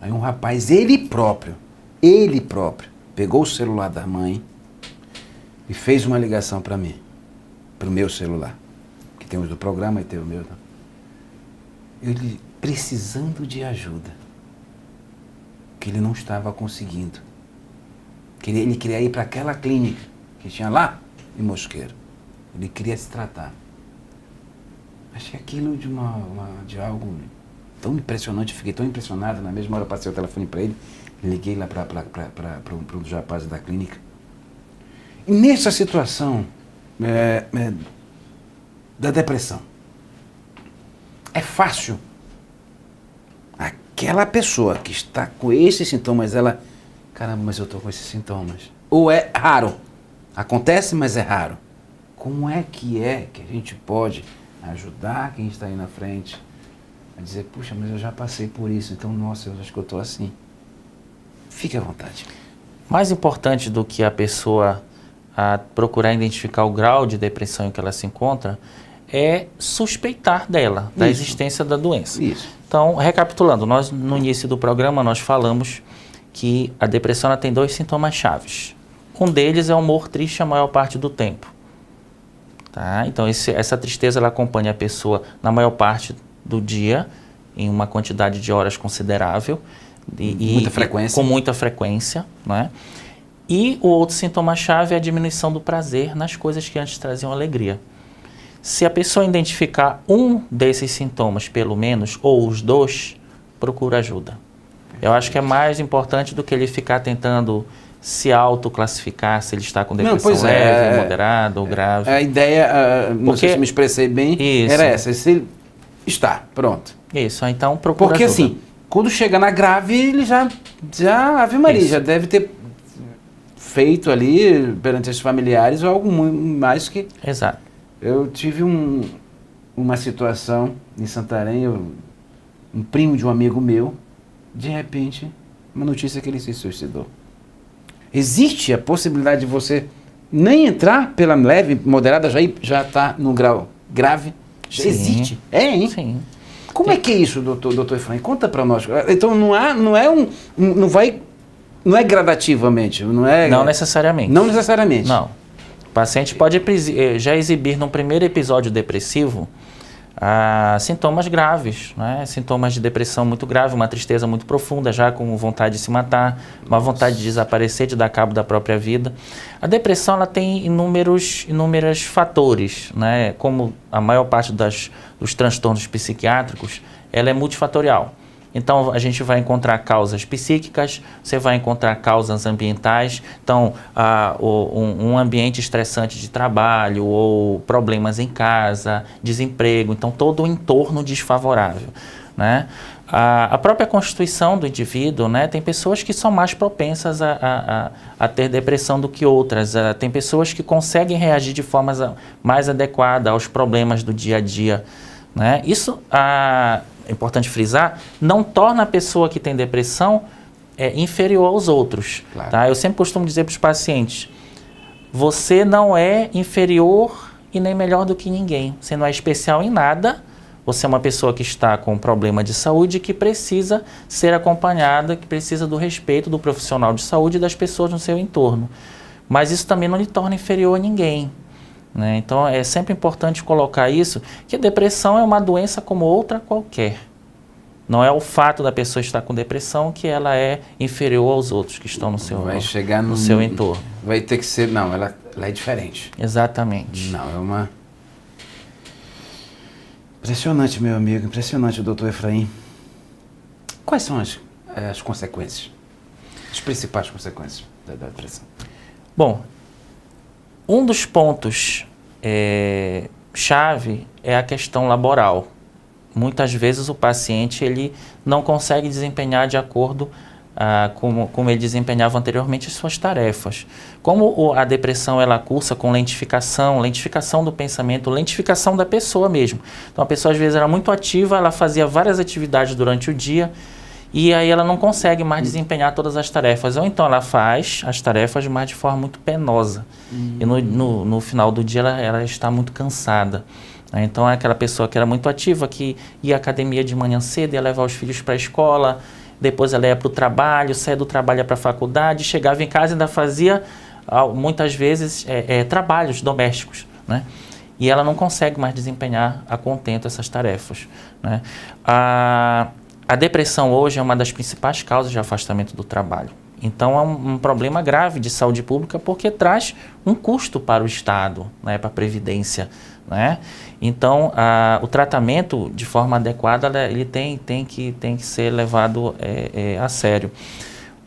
A: Aí um rapaz, ele próprio, pegou o celular da mãe e fez uma ligação para mim, para o meu celular. tem os do programa e tem o meu. Ele precisando de ajuda, que ele não estava conseguindo. Ele queria ir para aquela clínica que tinha lá em Mosqueiro. Ele queria se tratar. Achei aquilo de algo tão impressionante, fiquei tão impressionado. Na mesma hora eu passei o telefone para ele, liguei lá para um dos rapazes da clínica. E nessa situação da depressão, é fácil aquela pessoa que está com esses sintomas, ela, caramba, mas eu estou com esses sintomas. Ou é raro, acontece, mas é raro. Como é que a gente pode ajudar quem está aí na frente a dizer, puxa, mas eu já passei por isso, então, nossa, eu acho que eu estou assim. Fique à vontade.
B: Mais importante do que a pessoa procurar identificar o grau de depressão em que ela se encontra é suspeitar dela, da existência da doença.
A: Isso.
B: Então, recapitulando, nós no início do programa nós falamos que a depressão ela tem 2 sintomas chaves. Um deles é o humor triste a maior parte do tempo. Tá? Então, essa tristeza ela acompanha a pessoa na maior parte do dia, em uma quantidade de horas considerável.
A: Muita frequência.
B: Com muita frequência, né? E o outro sintoma-chave é a diminuição do prazer nas coisas que antes traziam alegria. Se a pessoa identificar um desses sintomas, pelo menos, ou os 2, procura ajuda. Eu acho que é mais importante do que ele ficar tentando se autoclassificar, se ele está com depressão leve, moderada ou grave.
A: A ideia, não sei se me expressei bem, era essa. Se ele está, pronto.
B: Isso, então procura
A: Porque
B: ajuda.
A: assim, quando chega na grave, ele já Ave Maria, já deve ter feito ali, perante os familiares, algo mais que...
B: Exato.
A: Eu tive uma situação em Santarém, um primo de um amigo meu, de repente, uma notícia que ele se suicidou. Existe a possibilidade de você nem entrar pela leve, moderada, já está no grau grave?
B: Sim.
A: Existe? É, hein?
B: Sim.
A: Como é que é isso, doutor Efraim? Conta para nós. Então não é gradativamente, não é...
B: Não necessariamente.
A: Não necessariamente.
B: Não. O paciente pode já exibir num primeiro episódio depressivo sintomas graves, né? Sintomas de depressão muito grave, uma tristeza muito profunda, já com vontade de se matar, uma vontade de desaparecer, de dar cabo da própria vida. A depressão ela tem inúmeros fatores, né? Como a maior parte dos transtornos psiquiátricos, ela é multifatorial. Então, a gente vai encontrar causas psíquicas, você vai encontrar causas ambientais. Então, um ambiente estressante de trabalho ou problemas em casa, desemprego. Então, todo o entorno desfavorável, né? A própria constituição do indivíduo, né? Tem pessoas que são mais propensas a ter depressão do que outras. Tem pessoas que conseguem reagir de forma mais adequada aos problemas do dia a dia, né? Isso... É importante frisar, não torna a pessoa que tem depressão inferior aos outros.
A: Claro.
B: Tá? Eu sempre costumo dizer para os pacientes, você não é inferior e nem melhor do que ninguém. Você não é especial em nada, você é uma pessoa que está com um problema de saúde que precisa ser acompanhada, que precisa do respeito do profissional de saúde e das pessoas no seu entorno. Mas isso também não lhe torna inferior a ninguém. Né? Então, é sempre importante colocar isso, que a depressão é uma doença como outra qualquer. Não é o fato da pessoa estar com depressão que ela é inferior aos outros que estão no seu entorno.
A: Vai ter que ser... Não, ela é diferente.
B: Exatamente.
A: Não, é uma... Impressionante, meu amigo. Impressionante, doutor Efraim. Quais são as consequências? As principais consequências da depressão?
B: Bom... Um dos pontos chave é a questão laboral. Muitas vezes o paciente ele não consegue desempenhar de acordo como ele desempenhava anteriormente as suas tarefas. Como a depressão ela cursa com lentificação do pensamento, lentificação da pessoa mesmo. Então a pessoa às vezes era muito ativa, ela fazia várias atividades durante o dia, e aí ela não consegue mais desempenhar todas as tarefas. Ou então ela faz as tarefas, mas de forma muito penosa. E no final do dia ela está muito cansada. Né? Então é aquela pessoa que era muito ativa, que ia à academia de manhã cedo, ia levar os filhos para a escola, depois ela ia para o trabalho, saía do trabalho ia para a faculdade, chegava em casa e ainda fazia, muitas vezes, trabalhos domésticos. Né? e ela não consegue mais desempenhar a contento essas tarefas, né? A depressão hoje é uma das principais causas de afastamento do trabalho. Então, é um problema grave de saúde pública porque traz um custo para o Estado, né, para a Previdência, né? Então, o tratamento de forma adequada, ele tem que ser levado a sério.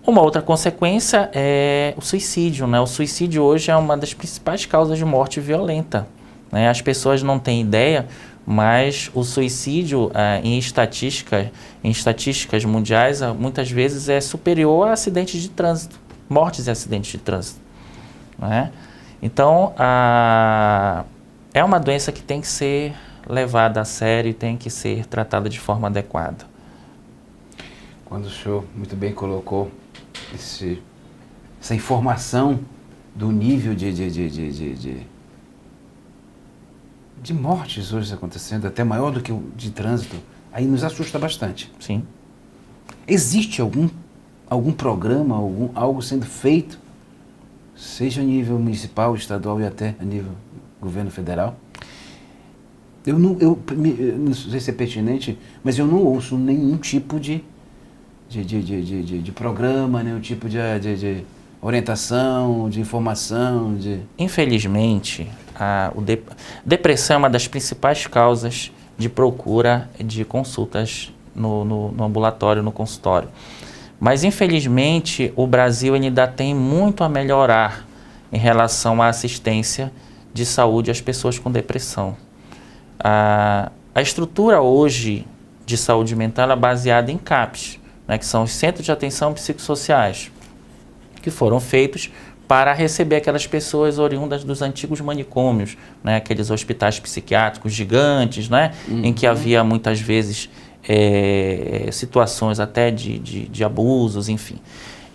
B: Uma outra consequência é o suicídio, né? O suicídio hoje é uma das principais causas de morte violenta, né? As pessoas não têm ideia, mas o suicídio em estatísticas mundiais muitas vezes é superior a acidentes de trânsito, mortes e acidentes de trânsito, né? Então, é uma doença que tem que ser levada a sério e tem que ser tratada de forma adequada.
A: Quando o senhor muito bem colocou essa informação do nível de mortes hoje acontecendo, até maior do que o de trânsito, aí nos assusta bastante.
B: Sim.
A: Existe algum programa, algo sendo feito, seja a nível municipal, estadual e até a nível governo federal? Eu não sei se é pertinente, mas eu não ouço nenhum tipo de programa, nenhum tipo de orientação, de informação.
B: Infelizmente, depressão é uma das principais causas de procura de consultas no ambulatório, no consultório. Mas, infelizmente, o Brasil ainda tem muito a melhorar em relação à assistência de saúde às pessoas com depressão. A estrutura hoje de saúde mental é baseada em CAPs, né, que são os Centros de Atenção Psicossociais, que foram feitos para receber aquelas pessoas oriundas dos antigos manicômios, né, aqueles hospitais psiquiátricos gigantes, né, em que havia muitas vezes situações até de abusos, enfim.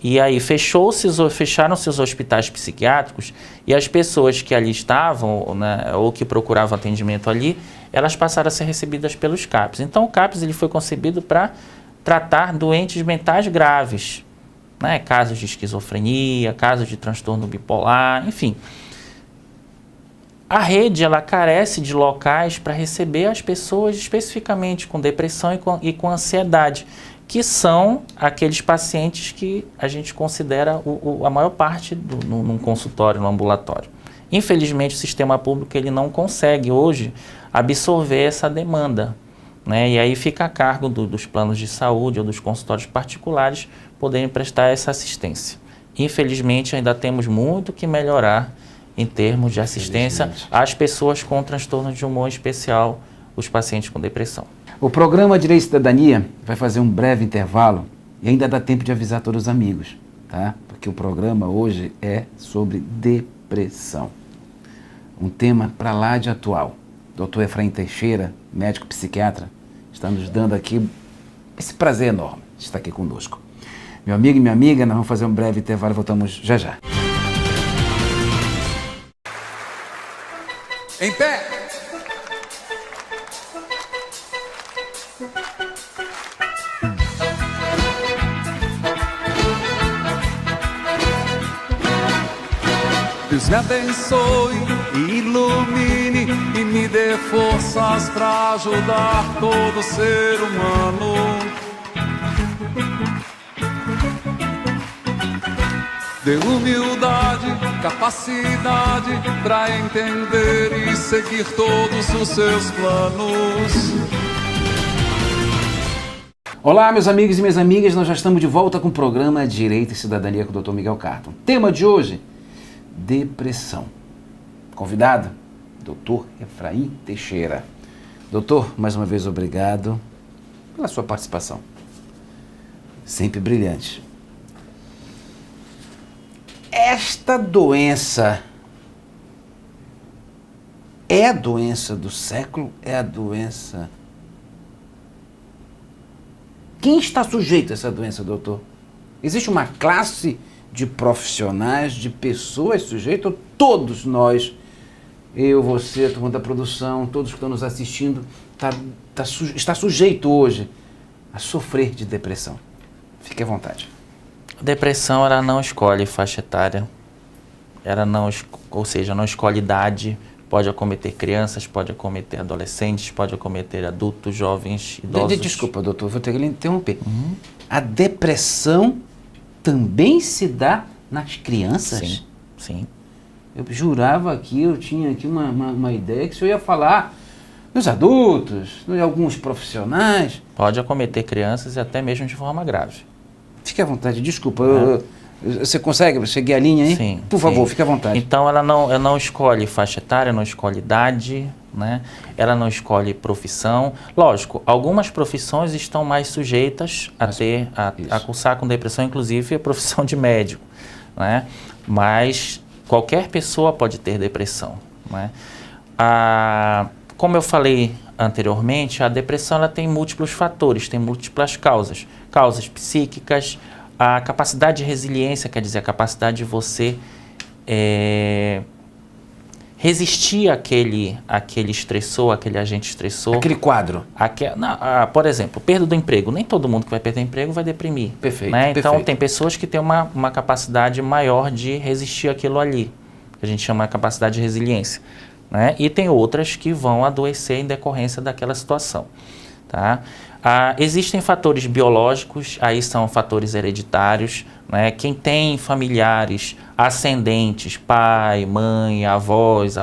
B: E aí fecharam-se os hospitais psiquiátricos e as pessoas que ali estavam, né, ou que procuravam atendimento ali, elas passaram a ser recebidas pelos CAPs. Então o CAPs ele foi concebido para tratar doentes mentais graves, né, casos de esquizofrenia, casos de transtorno bipolar, enfim. A rede ela carece de locais para receber as pessoas especificamente com depressão e com ansiedade, que são aqueles pacientes que a gente considera a maior parte num consultório, no ambulatório. Infelizmente, o sistema público ele não consegue hoje absorver essa demanda, né? E aí fica a cargo dos planos de saúde ou dos consultórios particulares poderem prestar essa assistência. Infelizmente, ainda temos muito que melhorar em termos de assistência às pessoas com transtorno de humor, em especial os pacientes com depressão.
A: O programa Direito e Cidadania vai fazer um breve intervalo e ainda dá tempo de avisar todos os amigos, tá? Porque o programa hoje é sobre depressão. Um tema para lá de atual. Dr. Efraim Teixeira, médico psiquiatra, está nos dando aqui esse prazer enorme de estar aqui conosco. Meu amigo e minha amiga, nós vamos fazer um breve intervalo e voltamos já já.
C: Em pé! Deus me abençoe e ilumine e me dê forças para ajudar todo ser humano. Dê humildade, capacidade para entender e seguir todos os seus planos.
A: Olá, meus amigos e minhas amigas, nós já estamos de volta com o programa Direito e Cidadania com o Dr. Miguel Carton. Tema de hoje, depressão. Convidado, Dr. Efraim Teixeira. Doutor, mais uma vez obrigado pela sua participação. Sempre brilhante. Esta doença é a doença do século? É a doença... Quem está sujeito a essa doença, doutor? Existe uma classe de profissionais, de pessoas sujeitas, ou todos nós, eu, você, a turma da produção, todos que estão nos assistindo, está sujeito hoje a sofrer de depressão? Fique à vontade.
B: A depressão, ela não escolhe faixa etária, ela não escolhe idade pode acometer crianças, pode acometer adolescentes, pode acometer adultos, jovens, idosos.
A: Desculpa, doutor, vou ter que lhe interromper. A depressão também se dá nas crianças?
B: Sim, sim.
A: Eu jurava que eu tinha aqui uma ideia que o senhor ia falar dos adultos, de alguns profissionais.
B: Pode acometer crianças e até mesmo de forma grave.
A: Fique à vontade, desculpa. Você consegue seguir a linha aí?
B: Sim.
A: Por favor, fique à vontade.
B: Então, ela não escolhe faixa etária, não escolhe idade, né? Ela não escolhe profissão. Lógico, algumas profissões estão mais sujeitas a cursar com depressão, inclusive a profissão de médico, né? Mas qualquer pessoa pode ter depressão, né? Como eu falei anteriormente, a depressão ela tem múltiplos fatores, tem múltiplas causas. Causas psíquicas, a capacidade de resiliência, quer dizer, a capacidade de você resistir àquele estressor, aquele agente estressor.
A: Aquele quadro.
B: Por exemplo, perda do emprego. Nem todo mundo que vai perder emprego vai deprimir.
A: Perfeito.
B: Né? Então,
A: perfeito.
B: tem pessoas que têm uma capacidade maior de resistir àquilo ali, que a gente chama de capacidade de resiliência. Né? E tem outras que vão adoecer em decorrência daquela situação. Tá? Existem fatores biológicos, aí são fatores hereditários, né? Quem tem familiares ascendentes, pai, mãe, avós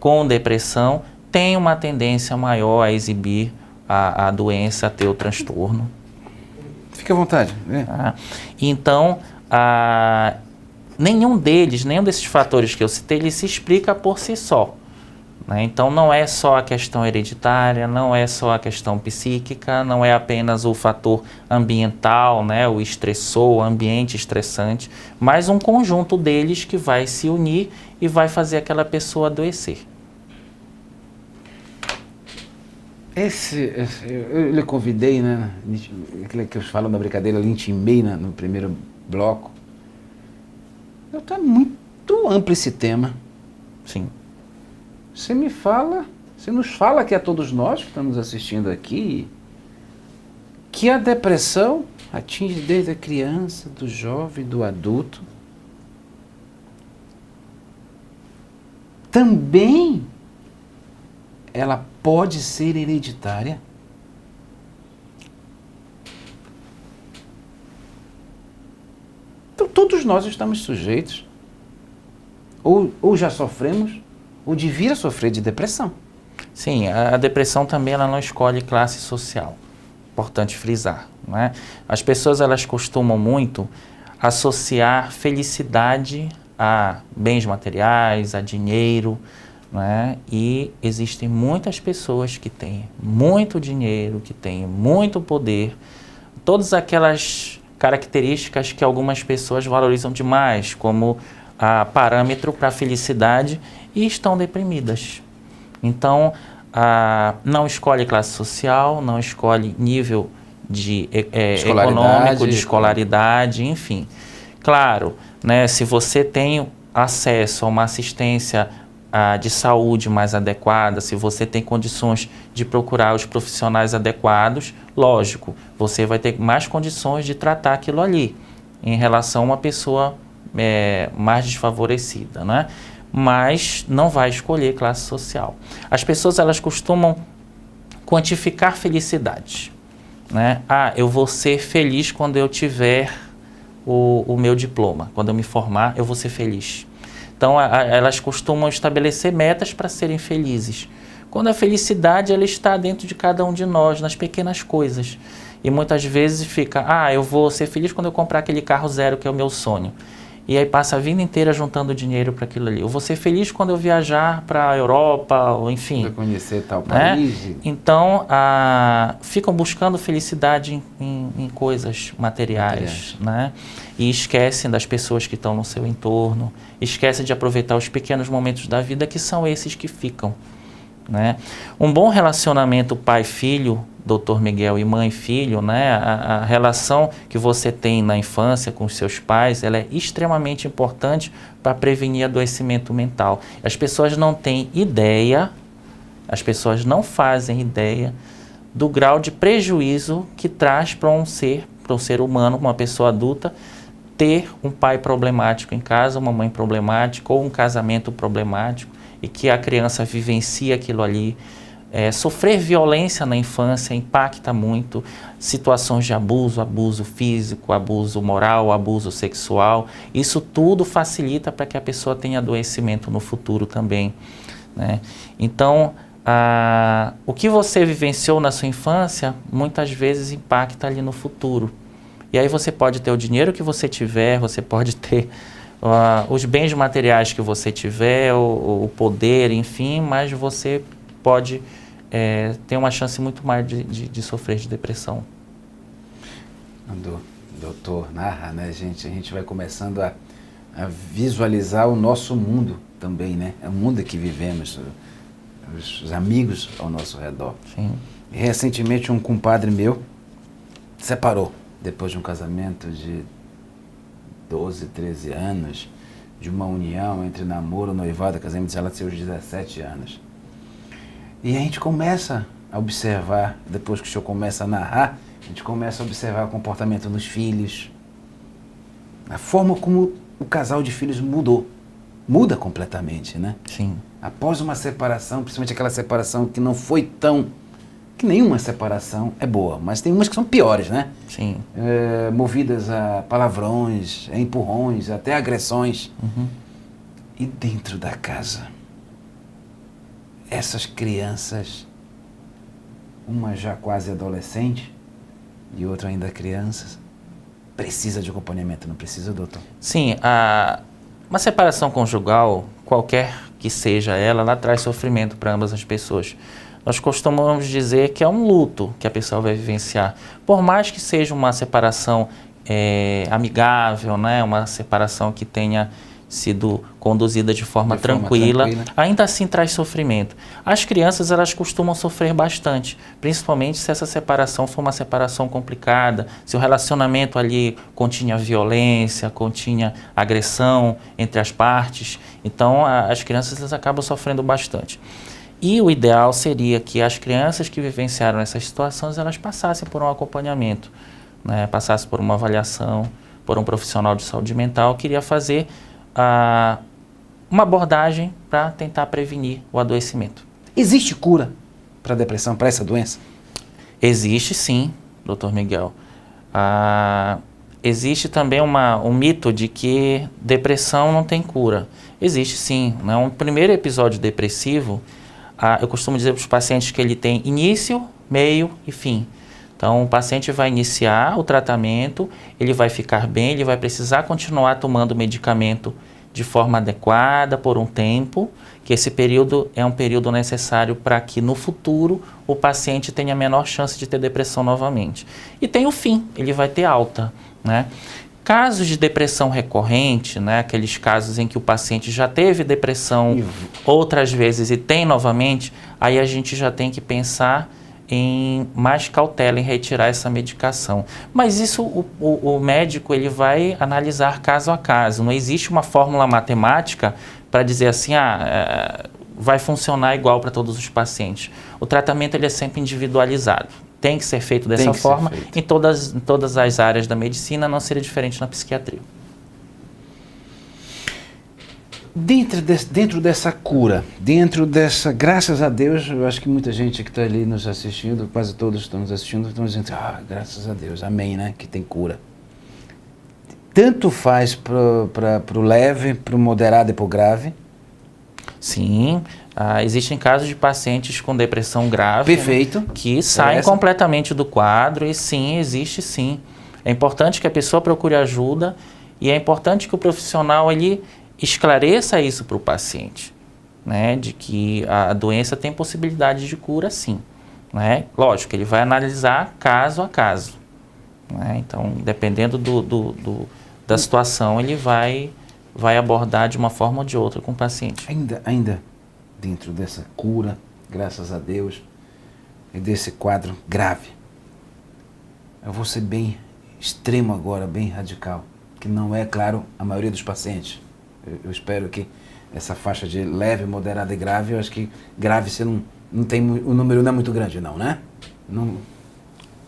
B: com depressão, tem uma tendência maior a exibir a doença, a ter o transtorno.
A: Fique à vontade.
B: Tá? Então, nenhum desses fatores que eu citei, ele se explica por si só. Né? Então, não é só a questão hereditária, não é só a questão psíquica, não é apenas o fator ambiental, né? O estressor, o ambiente estressante, mas um conjunto deles que vai se unir e vai fazer aquela pessoa adoecer.
A: Eu lhe convidei, né? Aquilo que eu falo na brincadeira, eu lhe intimei no primeiro bloco. Está muito amplo esse tema.
B: Sim.
A: Você nos fala que a todos nós que estamos assistindo aqui, que a depressão atinge desde a criança, do jovem, do adulto. Também ela pode ser hereditária. Então, todos nós estamos sujeitos, ou já sofremos, ou de vir a sofrer de depressão.
B: Sim, a depressão também ela não escolhe classe social. Importante frisar. Não é? As pessoas elas costumam muito associar felicidade a bens materiais, a dinheiro, não é? E existem muitas pessoas que têm muito dinheiro, que têm muito poder, todas aquelas características que algumas pessoas valorizam demais como parâmetro para a felicidade e estão deprimidas. Então, não escolhe classe social, não escolhe nível de econômico, de escolaridade, enfim. Claro, né, se você tem acesso a uma assistência de saúde mais adequada, se você tem condições de procurar os profissionais adequados, lógico, você vai ter mais condições de tratar aquilo ali, em relação a uma pessoa mais desfavorecida, né? Mas não vai escolher classe social. As pessoas elas costumam quantificar felicidade, né? Eu vou ser feliz quando eu tiver o meu diploma, quando eu me formar eu vou ser feliz. Então elas costumam estabelecer metas para serem felizes, quando a felicidade ela está dentro de cada um de nós, nas pequenas coisas. E muitas vezes fica, eu vou ser feliz quando eu comprar aquele carro zero que é o meu sonho. E aí passa a vida inteira juntando dinheiro para aquilo ali. Eu vou ser feliz quando eu viajar para a Europa, ou enfim.
A: Para conhecer tal
B: né?
A: país.
B: Então, ficam buscando felicidade em coisas materiais. Né? E esquecem das pessoas que estão no seu entorno, esquecem de aproveitar os pequenos momentos da vida que são esses que ficam. Né? Um bom relacionamento pai-filho, Dr. Miguel, e mãe-filho, né? A relação que você tem na infância com os seus pais, ela é extremamente importante para prevenir adoecimento mental. As pessoas não têm ideia, as pessoas não fazem ideia do grau de prejuízo que traz para um ser humano, uma pessoa adulta, ter um pai problemático em casa, uma mãe problemática ou um casamento problemático. e que a criança vivencia aquilo ali. Sofrer violência na infância impacta muito, situações de abuso físico, abuso moral, abuso sexual, isso tudo facilita para que a pessoa tenha adoecimento no futuro também, né? Então, o que você vivenciou na sua infância, muitas vezes impacta ali no futuro. E aí você pode ter o dinheiro que você tiver, você pode ter os bens materiais que você tiver, o poder, enfim, mas você pode ter uma chance muito maior de sofrer de depressão.
A: Quando o doutor narra, né, a gente vai começando a visualizar o nosso mundo também, né? É o mundo que vivemos, os amigos ao nosso redor.
B: Sim.
A: E recentemente um compadre meu separou, depois de um casamento de 12, 13 anos, de uma união entre namoro, noivado, casamento, ela tinha seus 17 anos. E a gente começa a observar, depois que o senhor começa a narrar, a gente começa a observar o comportamento nos filhos, a forma como o casal de filhos muda completamente, né?
B: Sim.
A: Após uma separação, principalmente aquela separação que não foi tão... que nenhuma separação é boa, mas tem umas que são piores, né?
B: Sim.
A: Movidas a palavrões, a empurrões, até agressões.
B: Uhum.
A: E dentro da casa, essas crianças, uma já quase adolescente e outra ainda criança, precisa de acompanhamento, não precisa, doutor?
B: Sim, uma separação conjugal, qualquer que seja ela traz sofrimento para ambas as pessoas. Nós costumamos dizer que é um luto que a pessoa vai vivenciar. Por mais que seja uma separação amigável, né? Uma separação que tenha sido conduzida de forma tranquila, ainda assim traz sofrimento. As crianças, elas costumam sofrer bastante, principalmente se essa separação for uma separação complicada, se o relacionamento ali continha violência, continha agressão entre as partes. Então, as crianças elas acabam sofrendo bastante. E o ideal seria que as crianças que vivenciaram essas situações, elas passassem por um acompanhamento, né? Passassem por uma avaliação, por um profissional de saúde mental que iria fazer uma abordagem para tentar prevenir o adoecimento.
A: Existe cura para a depressão, para essa doença?
B: Existe sim, Dr. Miguel. Existe também um mito de que depressão não tem cura. Existe sim. Né? Um primeiro episódio depressivo, eu costumo dizer para os pacientes que ele tem início, meio e fim. Então, o paciente vai iniciar o tratamento, ele vai ficar bem, ele vai precisar continuar tomando medicamento de forma adequada por um tempo, que esse período é um período necessário para que no futuro o paciente tenha a menor chance de ter depressão novamente. E tem o fim, ele vai ter alta, né? Casos de depressão recorrente, né, aqueles casos em que o paciente já teve depressão outras vezes e tem novamente, aí a gente já tem que pensar em mais cautela em retirar essa medicação. Mas isso o médico ele vai analisar caso a caso. Não existe uma fórmula matemática para dizer assim, vai funcionar igual para todos os pacientes. O tratamento ele é sempre individualizado. Tem que ser feito dessa forma. Em todas as áreas da medicina, não seria diferente na psiquiatria.
A: Dentro dessa cura, graças a Deus, eu acho que muita gente que está ali nos assistindo, quase todos estão nos assistindo, estão dizendo, graças a Deus, amém, né, que tem cura. Tanto faz para o leve, para o moderado e para o grave?
B: Sim, existem casos de pacientes com depressão grave,
A: perfeito,
B: né, que saem completamente do quadro e sim, existe sim. É importante que a pessoa procure ajuda e é importante que o profissional ele esclareça isso para o paciente, né, de que a doença tem possibilidade de cura sim, né? Lógico, ele vai analisar caso a caso, né? Então, dependendo da situação, ele vai abordar de uma forma ou de outra com o paciente.
A: Ainda dentro dessa cura, graças a Deus, e desse quadro grave, eu vou ser bem extremo agora, bem radical, que não é, claro, a maioria dos pacientes. Eu espero que essa faixa de leve, moderada e grave, eu acho que grave você não tem, o número não é muito grande não, né? Não...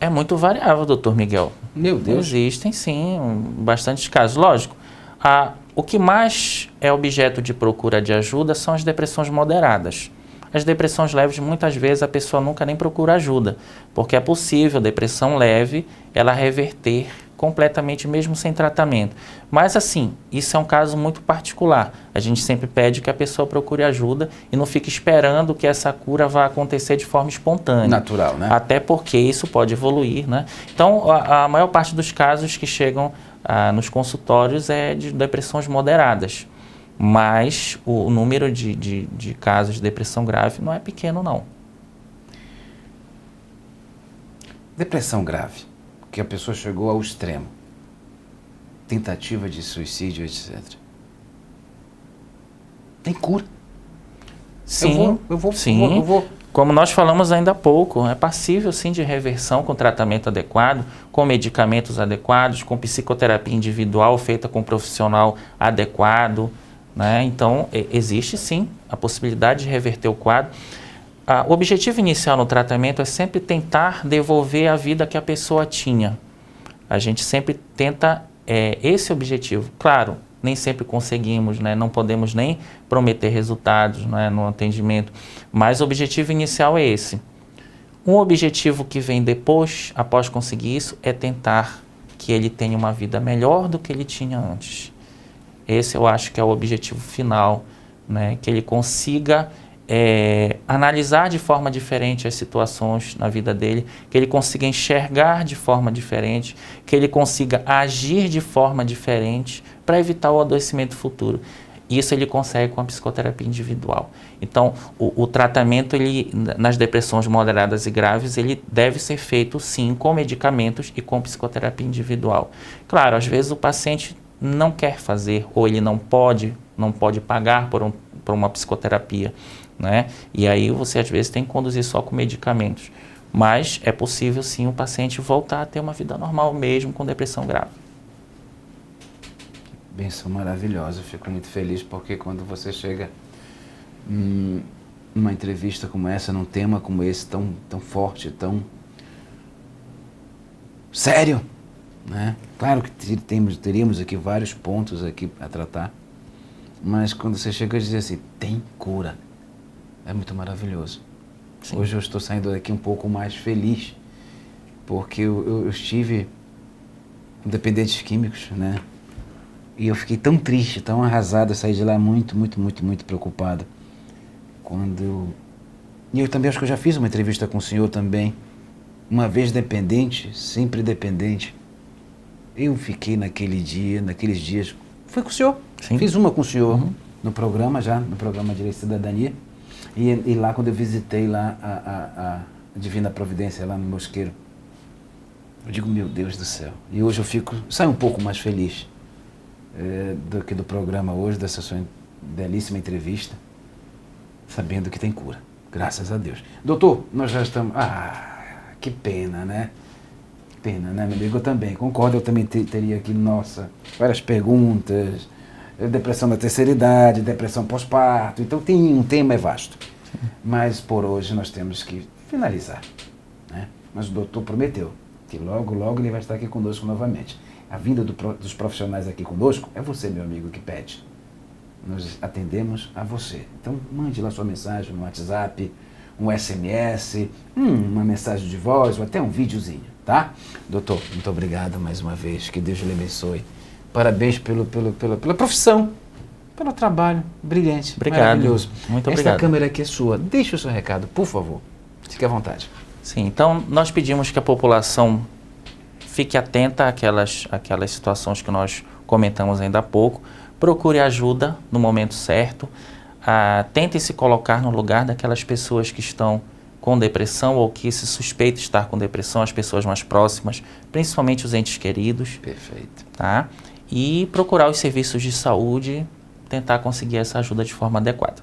B: É muito variável, doutor Miguel.
A: Meu Deus.
B: Existem sim, bastantes casos. Lógico, O que mais é objeto de procura de ajuda são as depressões moderadas. As depressões leves, muitas vezes, a pessoa nunca nem procura ajuda, porque é possível, depressão leve, ela reverter completamente, mesmo sem tratamento. Mas, assim, isso é um caso muito particular. A gente sempre pede que a pessoa procure ajuda e não fique esperando que essa cura vá acontecer de forma espontânea.
A: Natural, né?
B: Até porque isso pode evoluir, né? Então, a maior parte dos casos que chegam nos consultórios é de depressões moderadas. Mas o número de casos de depressão grave não é pequeno, não.
A: Depressão grave, que a pessoa chegou ao extremo. Tentativa de suicídio, etc. Tem cura?
B: Sim,
A: eu vou.
B: Como nós falamos ainda há pouco, é passível sim de reversão com tratamento adequado, com medicamentos adequados, com psicoterapia individual feita com um profissional adequado, né? Então, existe sim a possibilidade de reverter o quadro. O objetivo inicial no tratamento é sempre tentar devolver a vida que a pessoa tinha. A gente sempre tenta esse objetivo. Claro, nem sempre conseguimos, né? Não podemos nem prometer resultados, né, no atendimento, mas o objetivo inicial é esse. Um objetivo que vem depois, após conseguir isso, é tentar que ele tenha uma vida melhor do que ele tinha antes. Esse eu acho que é o objetivo final, né? Que ele consiga analisar de forma diferente as situações na vida dele, que ele consiga enxergar de forma diferente, que ele consiga agir de forma diferente para evitar o adoecimento futuro. Isso ele consegue com a psicoterapia individual. Então, o tratamento nas depressões moderadas e graves, ele deve ser feito sim com medicamentos e com psicoterapia individual. Claro, às vezes o paciente não quer fazer ou ele não pode pagar por uma psicoterapia, né? E aí você às vezes tem que conduzir só com medicamentos. Mas é possível sim o paciente voltar a ter uma vida normal mesmo com depressão grave.
A: Benção maravilhosa, eu fico muito feliz porque quando você chega numa entrevista como essa, num tema como esse, tão forte, tão sério, né? Claro que teríamos aqui vários pontos aqui a tratar, mas quando você chega e diz assim, tem cura, é muito maravilhoso. Sim. Hoje eu estou saindo daqui um pouco mais feliz, porque eu estive com dependentes químicos, né? E eu fiquei tão triste, tão arrasado, eu saí de lá muito preocupado. E eu também acho que eu já fiz uma entrevista com o senhor também, uma vez dependente, sempre dependente. Eu fiquei naqueles dias, foi com o senhor, sim. Fiz uma com o senhor no programa Direito e Cidadania, e lá quando eu visitei lá a Divina Providência, lá no Mosqueiro, eu digo, meu Deus do céu, e hoje saio um pouco mais feliz do programa hoje, dessa sua belíssima entrevista, sabendo que tem cura, graças a Deus. Doutor, nós já estamos... que pena, né? Pena, né, meu amigo? Eu também concordo, eu também teria aqui, várias perguntas, depressão da terceira idade, depressão pós-parto, então um tema é vasto. Mas por hoje nós temos que finalizar, né? Mas o doutor prometeu que logo ele vai estar aqui conosco novamente. A vinda dos profissionais aqui conosco é você, meu amigo, que pede. Nós atendemos a você. Então, mande lá sua mensagem no WhatsApp, um SMS, uma mensagem de voz ou até um videozinho, tá? Doutor, muito obrigado mais uma vez. Que Deus lhe abençoe. Parabéns pela profissão, pelo trabalho brilhante, maravilhoso.
B: Muito obrigado.
A: Esta câmera aqui é sua. Deixe o seu recado, por favor. Fique à vontade.
B: Sim, então nós pedimos que a população fique atenta àquelas situações que nós comentamos ainda há pouco, procure ajuda no momento certo, tente se colocar no lugar daquelas pessoas que estão com depressão ou que se suspeita estar com depressão, as pessoas mais próximas, principalmente os entes queridos.
A: Perfeito.
B: Tá? E procurar os serviços de saúde, tentar conseguir essa ajuda de forma adequada.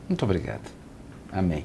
A: Muito obrigado. Amém.